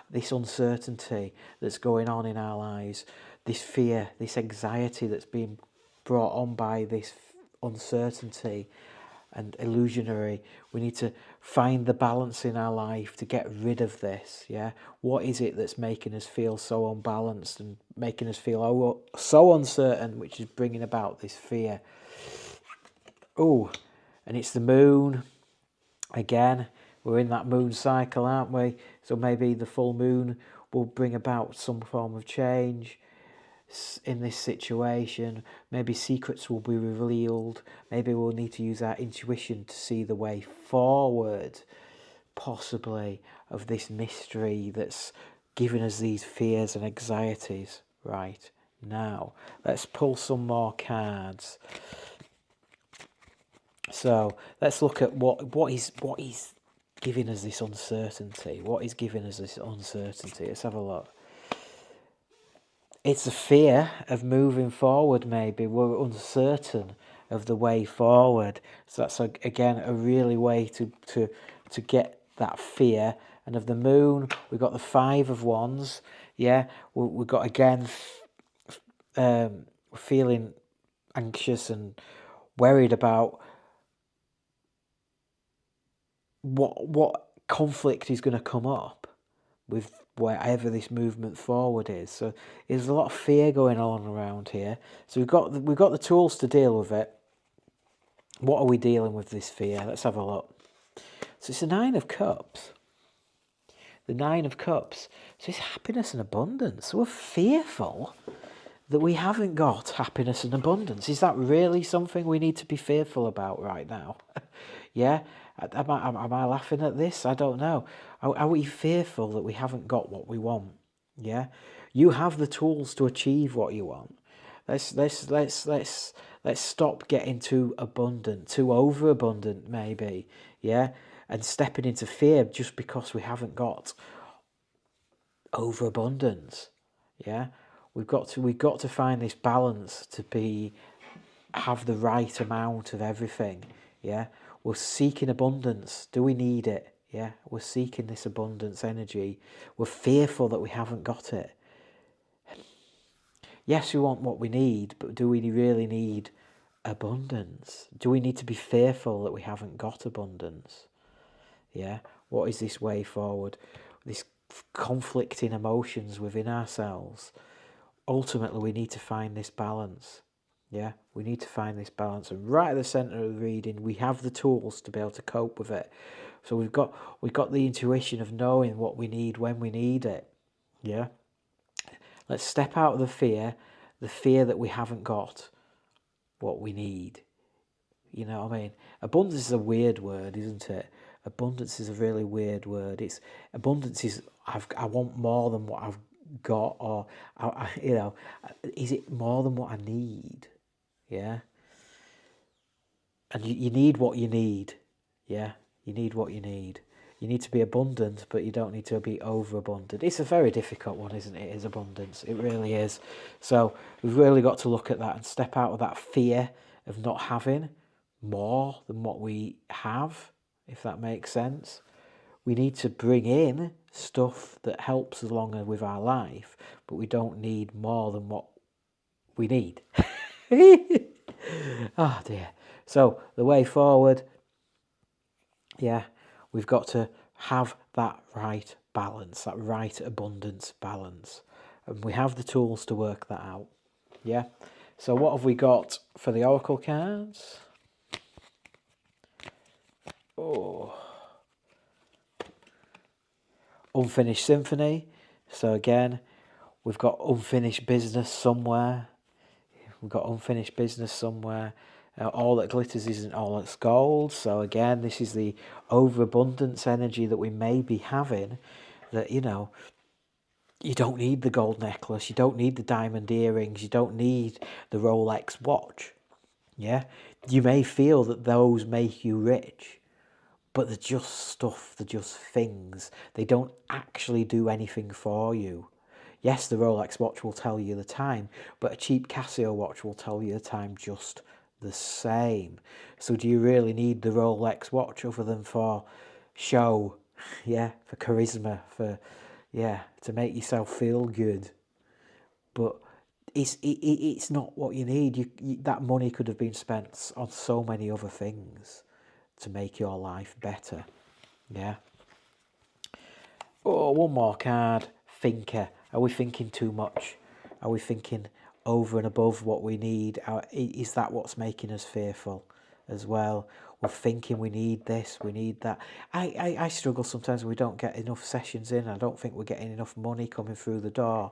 this uncertainty that's going on in our lives, this fear, this anxiety that's being brought on by this uncertainty and illusionary. We need to find the balance in our life to get rid of this. Yeah, what is it that's making us feel so unbalanced and making us feel so uncertain, which is bringing about this fear? Oh, and it's the moon again. We're in that moon cycle, aren't we? So maybe the full moon will bring about some form of change in this situation. Maybe secrets will be revealed. Maybe we'll need to use our intuition to see the way forward, possibly, of this mystery that's giving us these fears and anxieties. Right, now let's pull some more cards. So let's look at what is giving us this uncertainty. What is giving us this uncertainty? Let's have a look. It's a fear of moving forward, maybe. We're uncertain of the way forward. So that's, again, a really way to get that fear. And of the moon, we've got the Five of Wands. Yeah, we've got, again, feeling anxious and worried about what conflict is going to come up with wherever this movement forward is. So there's a lot of fear going on around here. So we've got the tools to deal with it. What are we dealing with this fear? Let's have a look. So it's the Nine of Cups. The Nine of Cups. So it's happiness and abundance. So we're fearful that we haven't got happiness and abundance. Is that really something we need to be fearful about right now? Yeah? Am I laughing at this? I don't know. Are we fearful that we haven't got what we want? Yeah? You have the tools to achieve what you want. Let's stop getting too abundant, too overabundant maybe, yeah? And stepping into fear just because we haven't got overabundance. Yeah? We've got to find this balance to have the right amount of everything. Yeah? We're seeking abundance. Do we need it? Yeah? We're seeking this abundance energy. We're fearful that we haven't got it. Yes, we want what we need, but do we really need abundance? Do we need to be fearful that we haven't got abundance? Yeah? What is this way forward? This conflicting emotions within ourselves. Ultimately, we need to find this balance. Yeah, we need to find this balance. And right at the centre of the reading, we have the tools to be able to cope with it. So we've got the intuition of knowing what we need when we need it. Yeah. Let's step out of the fear that we haven't got what we need. You know what I mean? Abundance is a weird word, isn't it? Abundance is a really weird word. Abundance is I want more than what I've got, or is it more than what I need? Yeah. And you need what you need. Yeah. You need what you need. You need to be abundant, but you don't need to be overabundant. It's a very difficult one, isn't it? Is abundance. It really is. So we've really got to look at that and step out of that fear of not having more than what we have, if that makes sense. We need to bring in stuff that helps us along with our life, but we don't need more than what we need. Oh dear. So the way forward, yeah, we've got to have that right balance, that right abundance balance. And we have the tools to work that out. Yeah. So what have we got for the oracle cards? Oh. Unfinished symphony. So again, we've got unfinished business somewhere. We've got unfinished business somewhere. All that glitters isn't all that's gold. So again, this is the overabundance energy that we may be having. That, you know, you don't need the gold necklace. You don't need the diamond earrings. You don't need the Rolex watch. Yeah. You may feel that those make you rich, but they're just stuff. They're just things. They don't actually do anything for you. Yes, the Rolex watch will tell you the time, but a cheap Casio watch will tell you the time just the same. So do you really need the Rolex watch other than for show? Yeah, for charisma, for, yeah, to make yourself feel good. But it's not what you need. That money could have been spent on so many other things to make your life better. Yeah. Oh, one more card. Thinker. Are we thinking too much? Are we thinking over and above what we need? Is that what's making us fearful as well? We're thinking we need this, we need that. I struggle sometimes when we don't get enough sessions in. I don't think we're getting enough money coming through the door.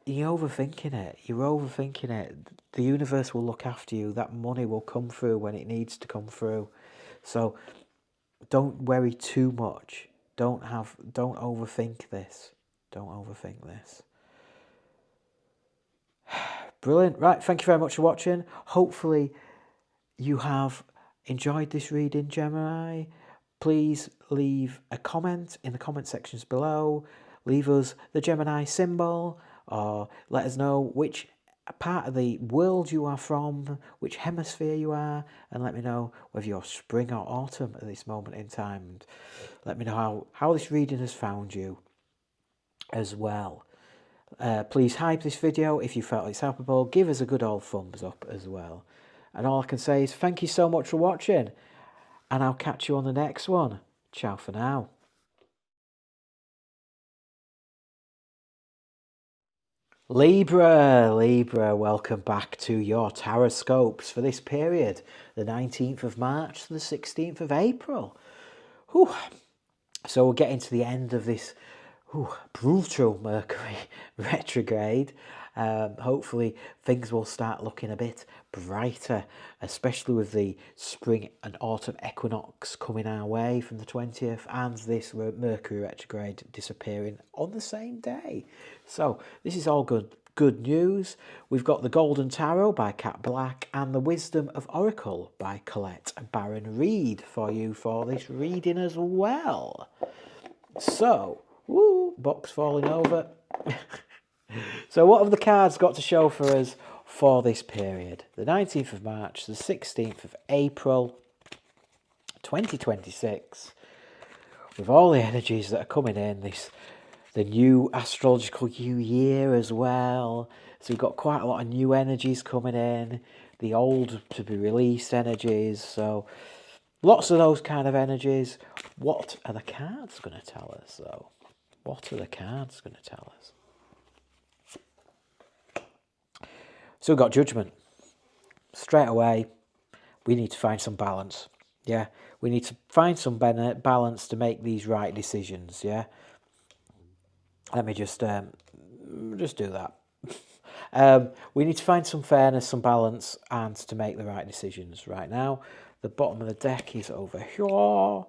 You're overthinking it. You're overthinking it. The universe will look after you. That money will come through when it needs to come through. So don't worry too much. Don't overthink this. Don't overthink this. Brilliant. Right, thank you very much for watching. Hopefully you have enjoyed this reading, Gemini. Please leave a comment in the comment sections below. Leave us the Gemini symbol, or let us know which part of the world you are from, which hemisphere you are, and let me know whether you're spring or autumn at this moment in time. And let me know how this reading has found you as well. Please hype this video if you felt it's helpable. Give us a good old thumbs up as well. And all I can say is thank you so much for watching, and I'll catch you on the next one. Ciao for now. Libra, welcome back to your Tarotscopes for this period, the 19th of March to the 16th of April. Whew. So we're getting to the end of this brutal Mercury retrograde. Hopefully things will start looking a bit brighter, especially with the spring and autumn equinox coming our way from the 20th and this Mercury retrograde disappearing on the same day. So this is all good news. We've got the Golden Tarot by Cat Black and the Wisdom of Oracle by Colette Baron Reed for you for this reading as well. So, box falling over. So what have the cards got to show for us for this period? The 19th of March, the 16th of April, 2026. With all the energies that are coming in, the new astrological new year as well. So we've got quite a lot of new energies coming in, the old to be released energies. So lots of those kind of energies. What are the cards going to tell us, though? What are the cards going to tell us? So we've got Judgment. Straight away, we need to find some balance. Yeah, we need to find some balance to make these right decisions. Yeah. Let me just do that. We need to find some fairness, some balance, and to make the right decisions right now. The bottom of the deck is over here.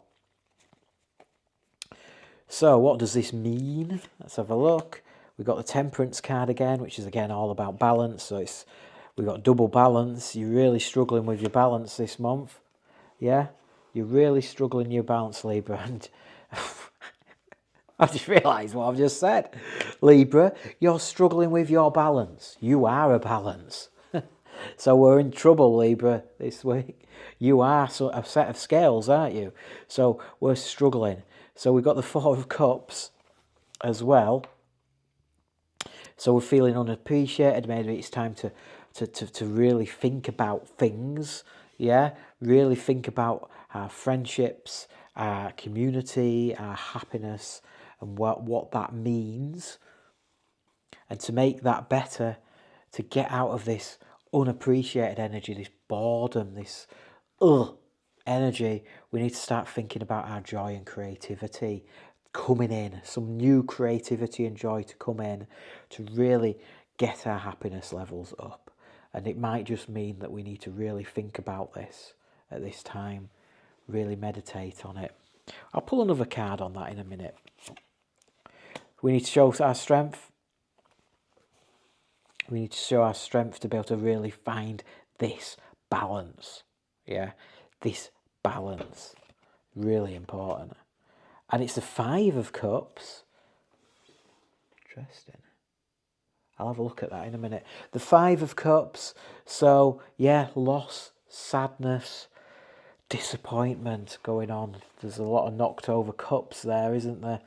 So what does this mean? Let's have a look. We've got the Temperance card again, which is again all about balance. So we've got double balance. You're really struggling with your balance this month. Yeah? You're really struggling your balance, Libra. And I just realised what I've just said. Libra, you're struggling with your balance. You are a balance. So we're in trouble, Libra, this week. You are a set of scales, aren't you? So we're struggling. So we've got the Four of Cups as well. So we're feeling unappreciated. Maybe it's time to really think about things. Yeah, really think about our friendships, our community, our happiness, and what that means. And to make that better, to get out of this unappreciated energy, this boredom, this energy, we need to start thinking about our joy and creativity coming in, some new creativity and joy to come in to really get our happiness levels up. And it might just mean that we need to really think about this at this time, really meditate on it. I'll pull another card on that in a minute. We need to show our strength. We need to show our strength to be able to really find this balance. Yeah, this balance. Really important. And it's the 5 of Cups. Interesting. I'll have a look at that in a minute. The 5 of Cups. So, yeah, loss, sadness, disappointment going on. There's a lot of knocked over cups there, isn't there?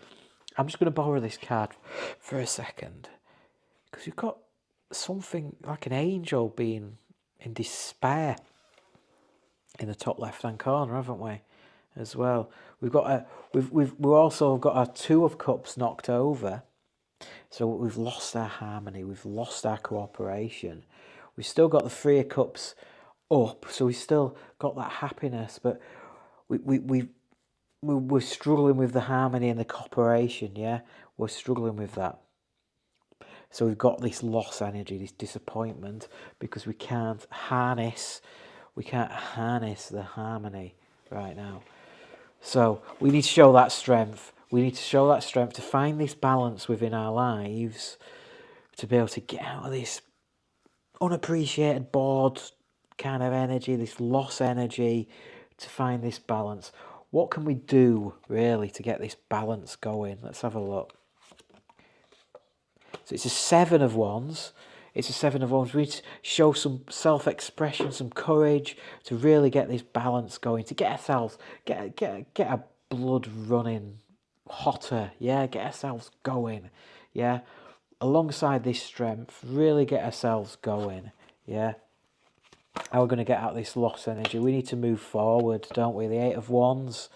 I'm just going to borrow this card for a second. Because you've got something like an angel being in despair in the top left-hand corner, haven't we? As well, we've also got our 2 of Cups knocked over, so we've lost our harmony, we've lost our cooperation. We've still got the 3 of Cups up, so we've still got that happiness, but we're struggling with the harmony and the cooperation. Yeah, we're struggling with that. So we've got this loss energy, this disappointment, because we can't harness the harmony right now. So we need to show that strength. We need to show that strength to find this balance within our lives, to be able to get out of this unappreciated, bored kind of energy, this loss energy, to find this balance. What can we do, really, to get this balance going? Let's have a look. So it's a 7 of Wands. It's a 7 of Wands. We need to show some self-expression, some courage to really get this balance going, to get ourselves, get our blood running hotter, yeah, get ourselves going, yeah, alongside this strength, really get ourselves going, yeah. How we're going to get out this loss energy? We need to move forward, don't we? The 8 of Wands.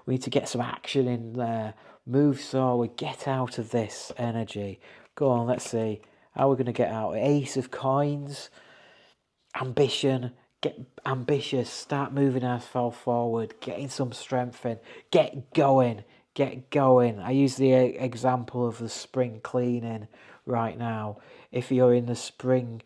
We need to get some action in there. Move forward, get out of this energy. Go on, let's see. How we're going to get out. Ace of Coins. Ambition. Get ambitious. Start moving ourselves forward. Getting some strength in. Get going. Get going. I use the example of the spring cleaning right now. If you're in the spring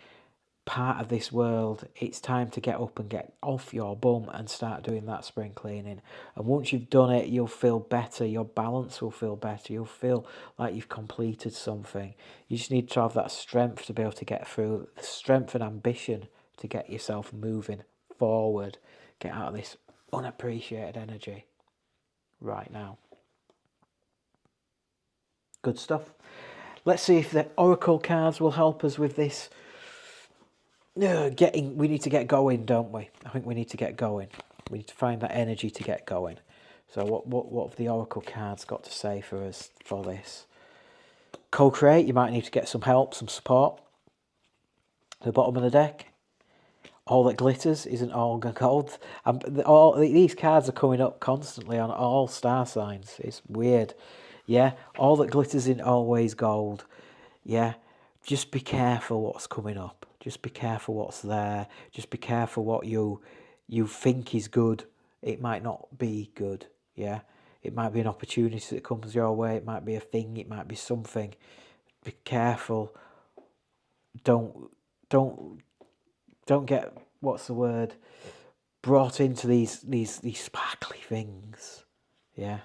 part of this world, it's time to get up and get off your bum and start doing that spring cleaning. And once you've done it, you'll feel better. Your balance will feel better. You'll feel like you've completed something. You just need to have that strength to be able to get through, the strength and ambition to get yourself moving forward. Get out of this unappreciated energy right now. Good stuff. Let's see if the oracle cards will help us with this. We need to get going, don't we? I think we need to get going. We need to find that energy to get going. So what have the oracle cards got to say for us for this? Co-create. You might need to get some help, some support. The bottom of the deck. All that glitters isn't all gold. These cards are coming up constantly on all star signs. It's weird. Yeah, all that glitters isn't always gold. Yeah, just be careful what's coming up. Just be careful what's there. Just be careful what you think is good. It might not be good. Yeah, it might be an opportunity that comes your way. It might be a thing. It might be something. Be careful. Don't get, what's the word, brought into these sparkly things. Yeah,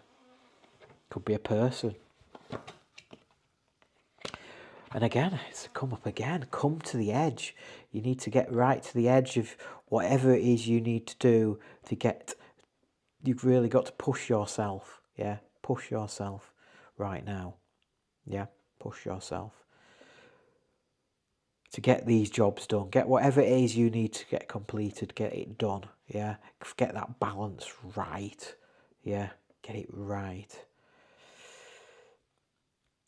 could be a person. And again, it's come up again. Come to the edge. You need to get right to the edge of whatever it is you need to do to get. You've really got to push yourself. Yeah, push yourself right now. Yeah, push yourself to get these jobs done. Get whatever it is you need to get completed. Get it done. Yeah, get that balance right. Yeah, get it right.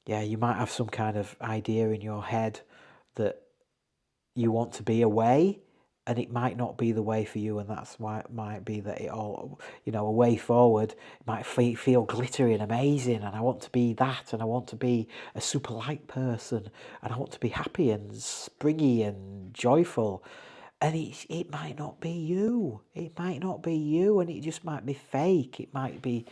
Yeah, you might have some kind of idea in your head that you want to be away, and it might not be the way for you, and that's why it might be that it all, you know, a way forward might feel glittery and amazing, and I want to be that, and I want to be a super light person, and I want to be happy and springy and joyful, and it might not be you. It might not be you, and it just might be fake. It might be,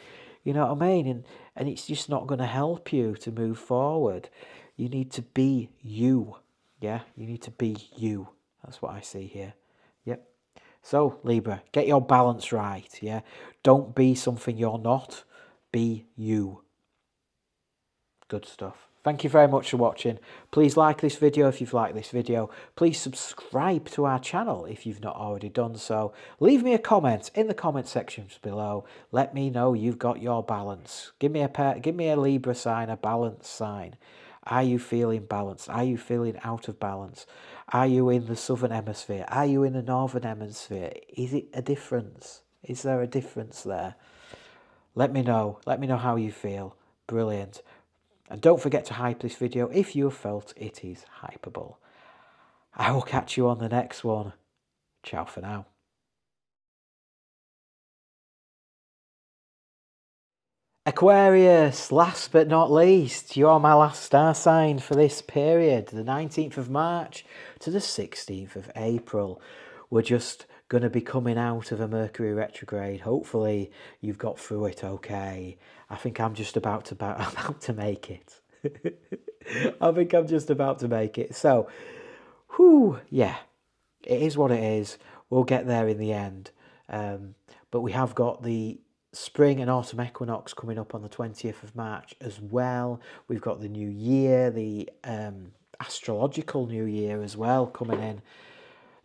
you know what I mean? And it's just not going to help you to move forward. You need to be you. Yeah, you need to be you. That's what I see here. Yep. So, Libra, get your balance right. Yeah. Don't be something you're not. Be you. Good stuff. Thank you very much for watching. Please like this video if you've liked this video. Please subscribe to our channel if you've not already done so. Leave me a comment in the comment sections below. Let me know you've got your balance. Give me a Libra sign, a balance sign. Are you feeling balanced? Are you feeling out of balance? Are you in the southern hemisphere? Are you in the northern hemisphere? Is it a difference? Is there a difference there? Let me know. Let me know how you feel. Brilliant. And don't forget to hype this video if you felt it is hypeable. I will catch you on the next one. Ciao for now. Aquarius, last but not least, you're my last star sign for this period, the 19th of March to the 16th of April. We're just going to be coming out of a Mercury retrograde. Hopefully you've got through it okay. I think I'm just about to make it. I think I'm just about to make it. So, yeah, it is what it is. We'll get there in the end. But we have got the spring and autumn equinox coming up on the 20th of March as well. We've got the new year, the astrological new year as well coming in.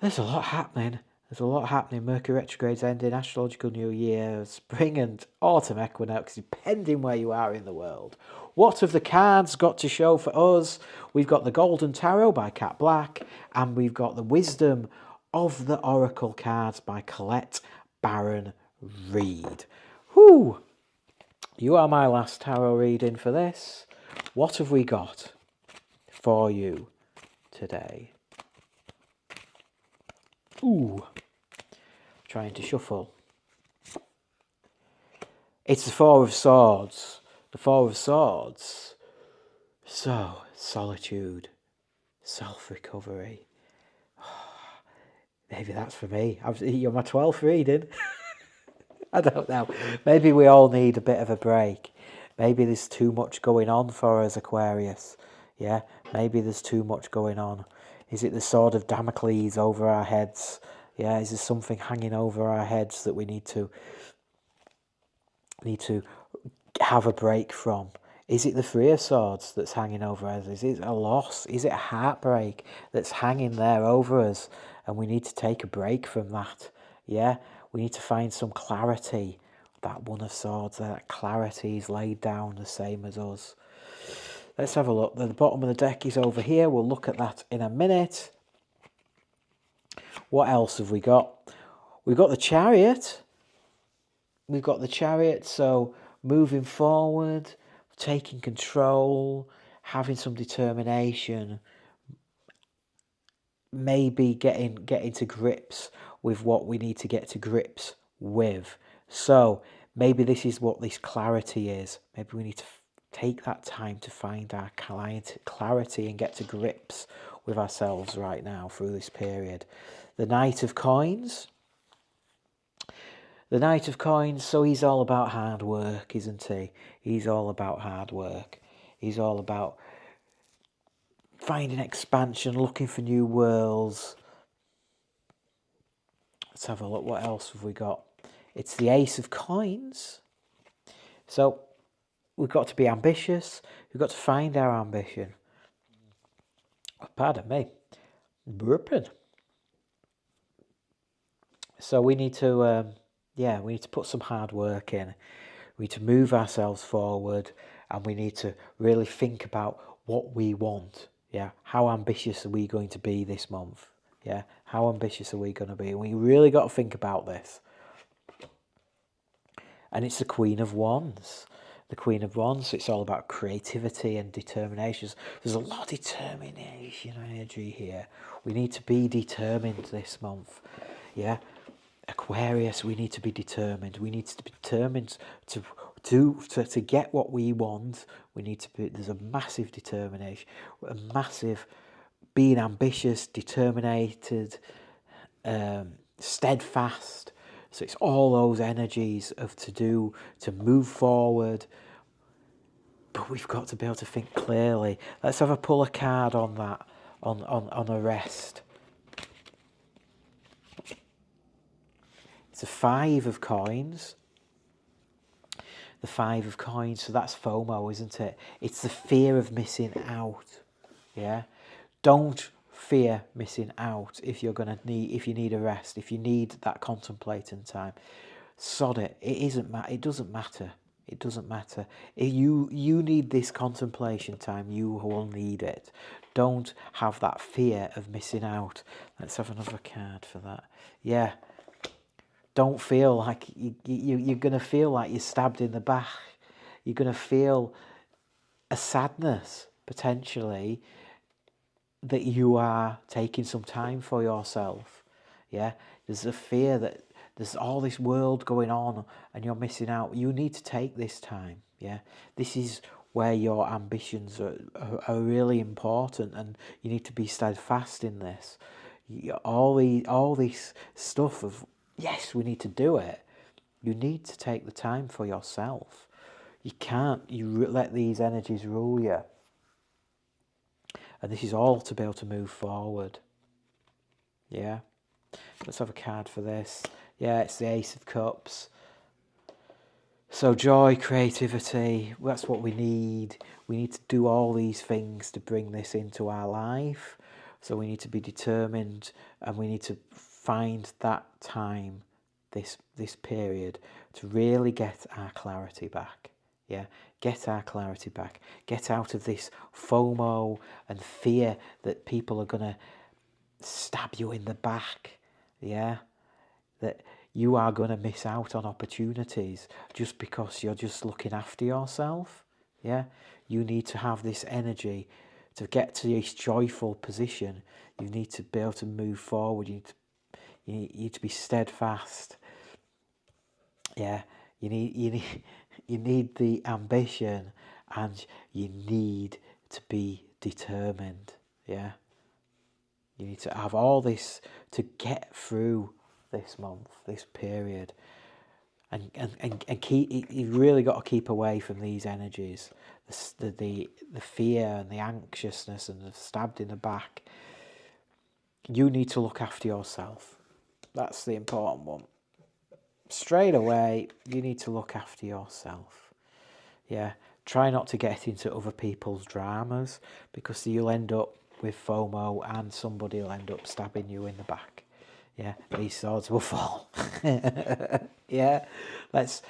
There's a lot happening. There's a lot happening. Mercury retrograde's ending, astrological new year, spring and autumn equinox, depending where you are in the world. What have the cards got to show for us? We've got the Golden Tarot by Cat Black, and we've got the Wisdom of the Oracle cards by Colette Baron Reid. Whew! You are my last tarot reading for this. What have we got for you today? Ooh, trying to shuffle. It's the Four of Swords. The Four of Swords. So, solitude, self-recovery. Maybe that's for me. You're my 12th reading. I don't know. Maybe we all need a bit of a break. Maybe there's too much going on for us, Aquarius. Yeah, maybe there's too much going on. Is it the sword of Damocles over our heads? Yeah, is there something hanging over our heads that we need to have a break from? Is it the Three of Swords that's hanging over us? Is it a loss? Is it a heartbreak that's hanging there over us? And we need to take a break from that. Yeah, we need to find some clarity. That One of Swords, that clarity is laid down the same as us. Let's have a look. The bottom of the deck is over here. We'll look at that in a minute. What else have we got? We've got the Chariot. We've got the Chariot, so moving forward, taking control, having some determination, maybe getting to grips with what we need to get to grips with. So maybe this is what this clarity is. Maybe we need to take that time to find our clarity and get to grips with ourselves right now through this period. The Knight of Coins. The Knight of Coins, so he's all about hard work, isn't he? He's all about hard work. He's all about finding expansion, looking for new worlds. Let's have a look. What else have we got? It's the Ace of Coins. So we've got to be ambitious. We've got to find our ambition. Pardon me. Burping. So we need to... we need to put some hard work in. We need to move ourselves forward, and we need to really think about what we want. Yeah, how ambitious are we going to be this month? Yeah, how ambitious are we going to be? And we really got to think about this. And it's the Queen of Wands. the Queen of Wands, so it's all about creativity and determination. There's a lot of determination energy here. We need to be determined this month. Yeah, Aquarius, we need to be determined. We need to be determined to get what we want. We need to be, there's a massive determination, a massive being ambitious, determined, steadfast. So it's all those energies of to move forward. But we've got to be able to think clearly. Let's have a pull a card on that, on a rest. It's a 5 of coins. The 5 of coins, so that's FOMO, isn't it? It's the fear of missing out. Yeah? Don't fear missing out if you need a rest, if you need that contemplating time. Sod it. It doesn't matter. It doesn't matter. You need this contemplation time. You will need it. Don't have that fear of missing out. Let's have another card for that. Yeah. Don't feel like you're going to feel like you're stabbed in the back. You're going to feel a sadness, potentially, that you are taking some time for yourself. Yeah, there's a fear that there's all this world going on and you're missing out. You need to take this time. Yeah, this is where your ambitions are really important, and you need to be steadfast in this. All this stuff of, yes, we need to do it. You need to take the time for yourself. You can't let these energies rule you. And this is all to be able to move forward. Yeah. Let's have a card for this. Yeah, it's the Ace of Cups. So joy, creativity, that's what we need. We need to do all these things to bring this into our life. So we need to be determined, and we need to find that time, this period, to really get our clarity back. Yeah, get our clarity back. Get out of this FOMO and fear that people are going to stab you in the back. Yeah, that you are going to miss out on opportunities just because you're just looking after yourself. Yeah, you need to have this energy to get to this joyful position. You need to be able to move forward. You need to be steadfast. Yeah, you need the ambition, and you need to be determined. Yeah, you need to have all this to get through this month, this period, and keep. You've really got to keep away from these energies, the fear and the anxiousness and the stabbed in the back. You need to look after yourself. That's the important one. Straight away, you need to look after yourself. Yeah, try not to get into other people's dramas, because you'll end up with FOMO and somebody will end up stabbing you in the back. Yeah, these swords will fall. Yeah, let's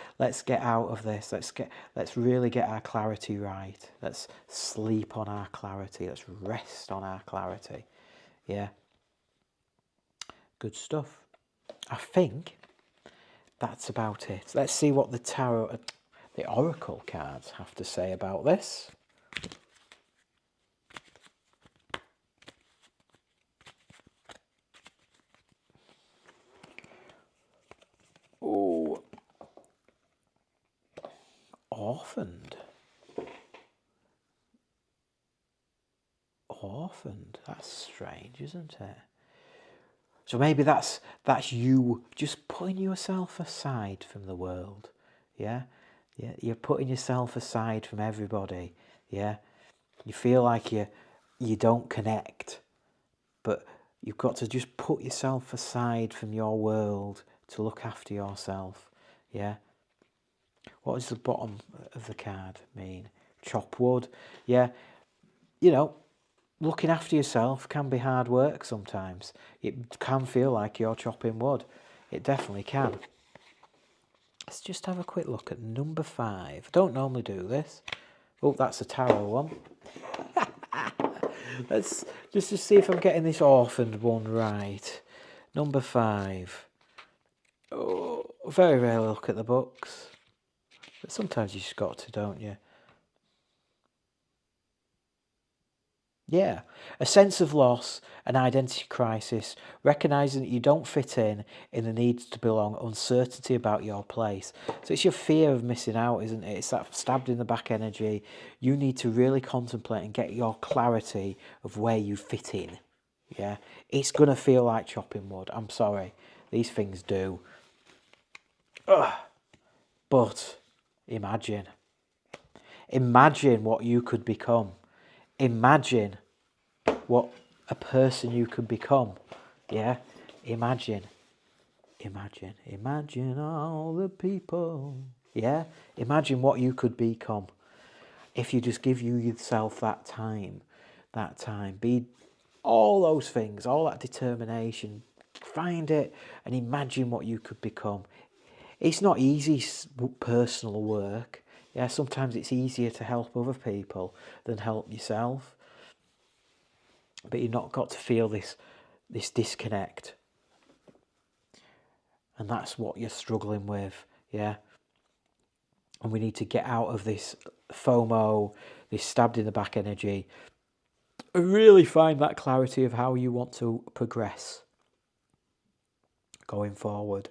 get out of this. Let's really get our clarity right. Let's sleep on our clarity. Let's rest on our clarity. Yeah, good stuff. I think that's about it. Let's see what the oracle cards have to say about this. Oh, orphaned. Orphaned. That's strange, isn't it? So maybe that's you just putting yourself aside from the world. Yeah? Yeah, you're putting yourself aside from everybody. Yeah? You feel like you don't connect, but you've got to just put yourself aside from your world to look after yourself. Yeah? What does the bottom of the card mean? Chop wood. Yeah? You know, looking after yourself can be hard work sometimes. It can feel like you're chopping wood. It definitely can. Let's just have a quick look at number 5. I don't normally do this. Oh, that's a tarot one. Let's just to see if I'm getting this orphaned one right. Number 5. Oh, very rarely look at the books. But sometimes you just got to, don't you? Yeah, a sense of loss, an identity crisis, recognizing that you don't fit in the need to belong, uncertainty about your place. So it's your fear of missing out, isn't it? It's that stabbed in the back energy. You need to really contemplate and get your clarity of where you fit in. Yeah, it's going to feel like chopping wood. I'm sorry. These things do. Ugh. But imagine what you could become. Imagine what a person you could become. Yeah, imagine all the people. Yeah, imagine what you could become if you just give yourself that time. Be all those things, all that determination. Find it and imagine what you could become. It's not easy personal work. Yeah, sometimes it's easier to help other people than help yourself. But you've not got to feel this disconnect. And that's what you're struggling with, yeah? And we need to get out of this FOMO, this stabbed in the back energy, and really find that clarity of how you want to progress going forward.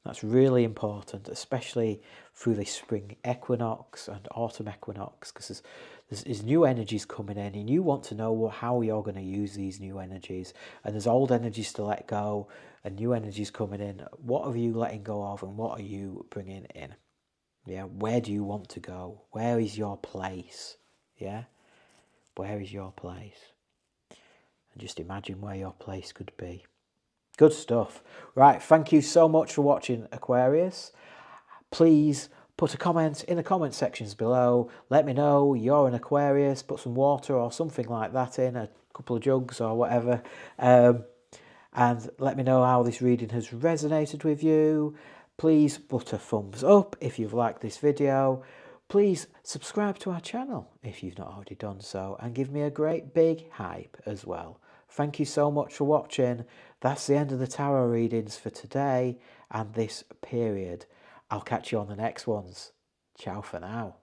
That's really important, especially through this spring equinox and autumn equinox, because there's new energies coming in and you want to know how you're going to use these new energies. And there's old energies to let go and new energies coming in. What are you letting go of and what are you bringing in? Yeah, where do you want to go? Where is your place? Yeah, where is your place? And just imagine where your place could be. Good stuff. Right, thank you so much for watching, Aquarius. Please put a comment in the comment sections below. Let me know you're an Aquarius. Put some water or something like that in, a couple of jugs or whatever. And let me know how this reading has resonated with you. Please put a thumbs up if you've liked this video. Please subscribe to our channel if you've not already done so, and give me a great big hype as well. Thank you so much for watching. That's the end of the tarot readings for today and this period. I'll catch you on the next ones. Ciao for now.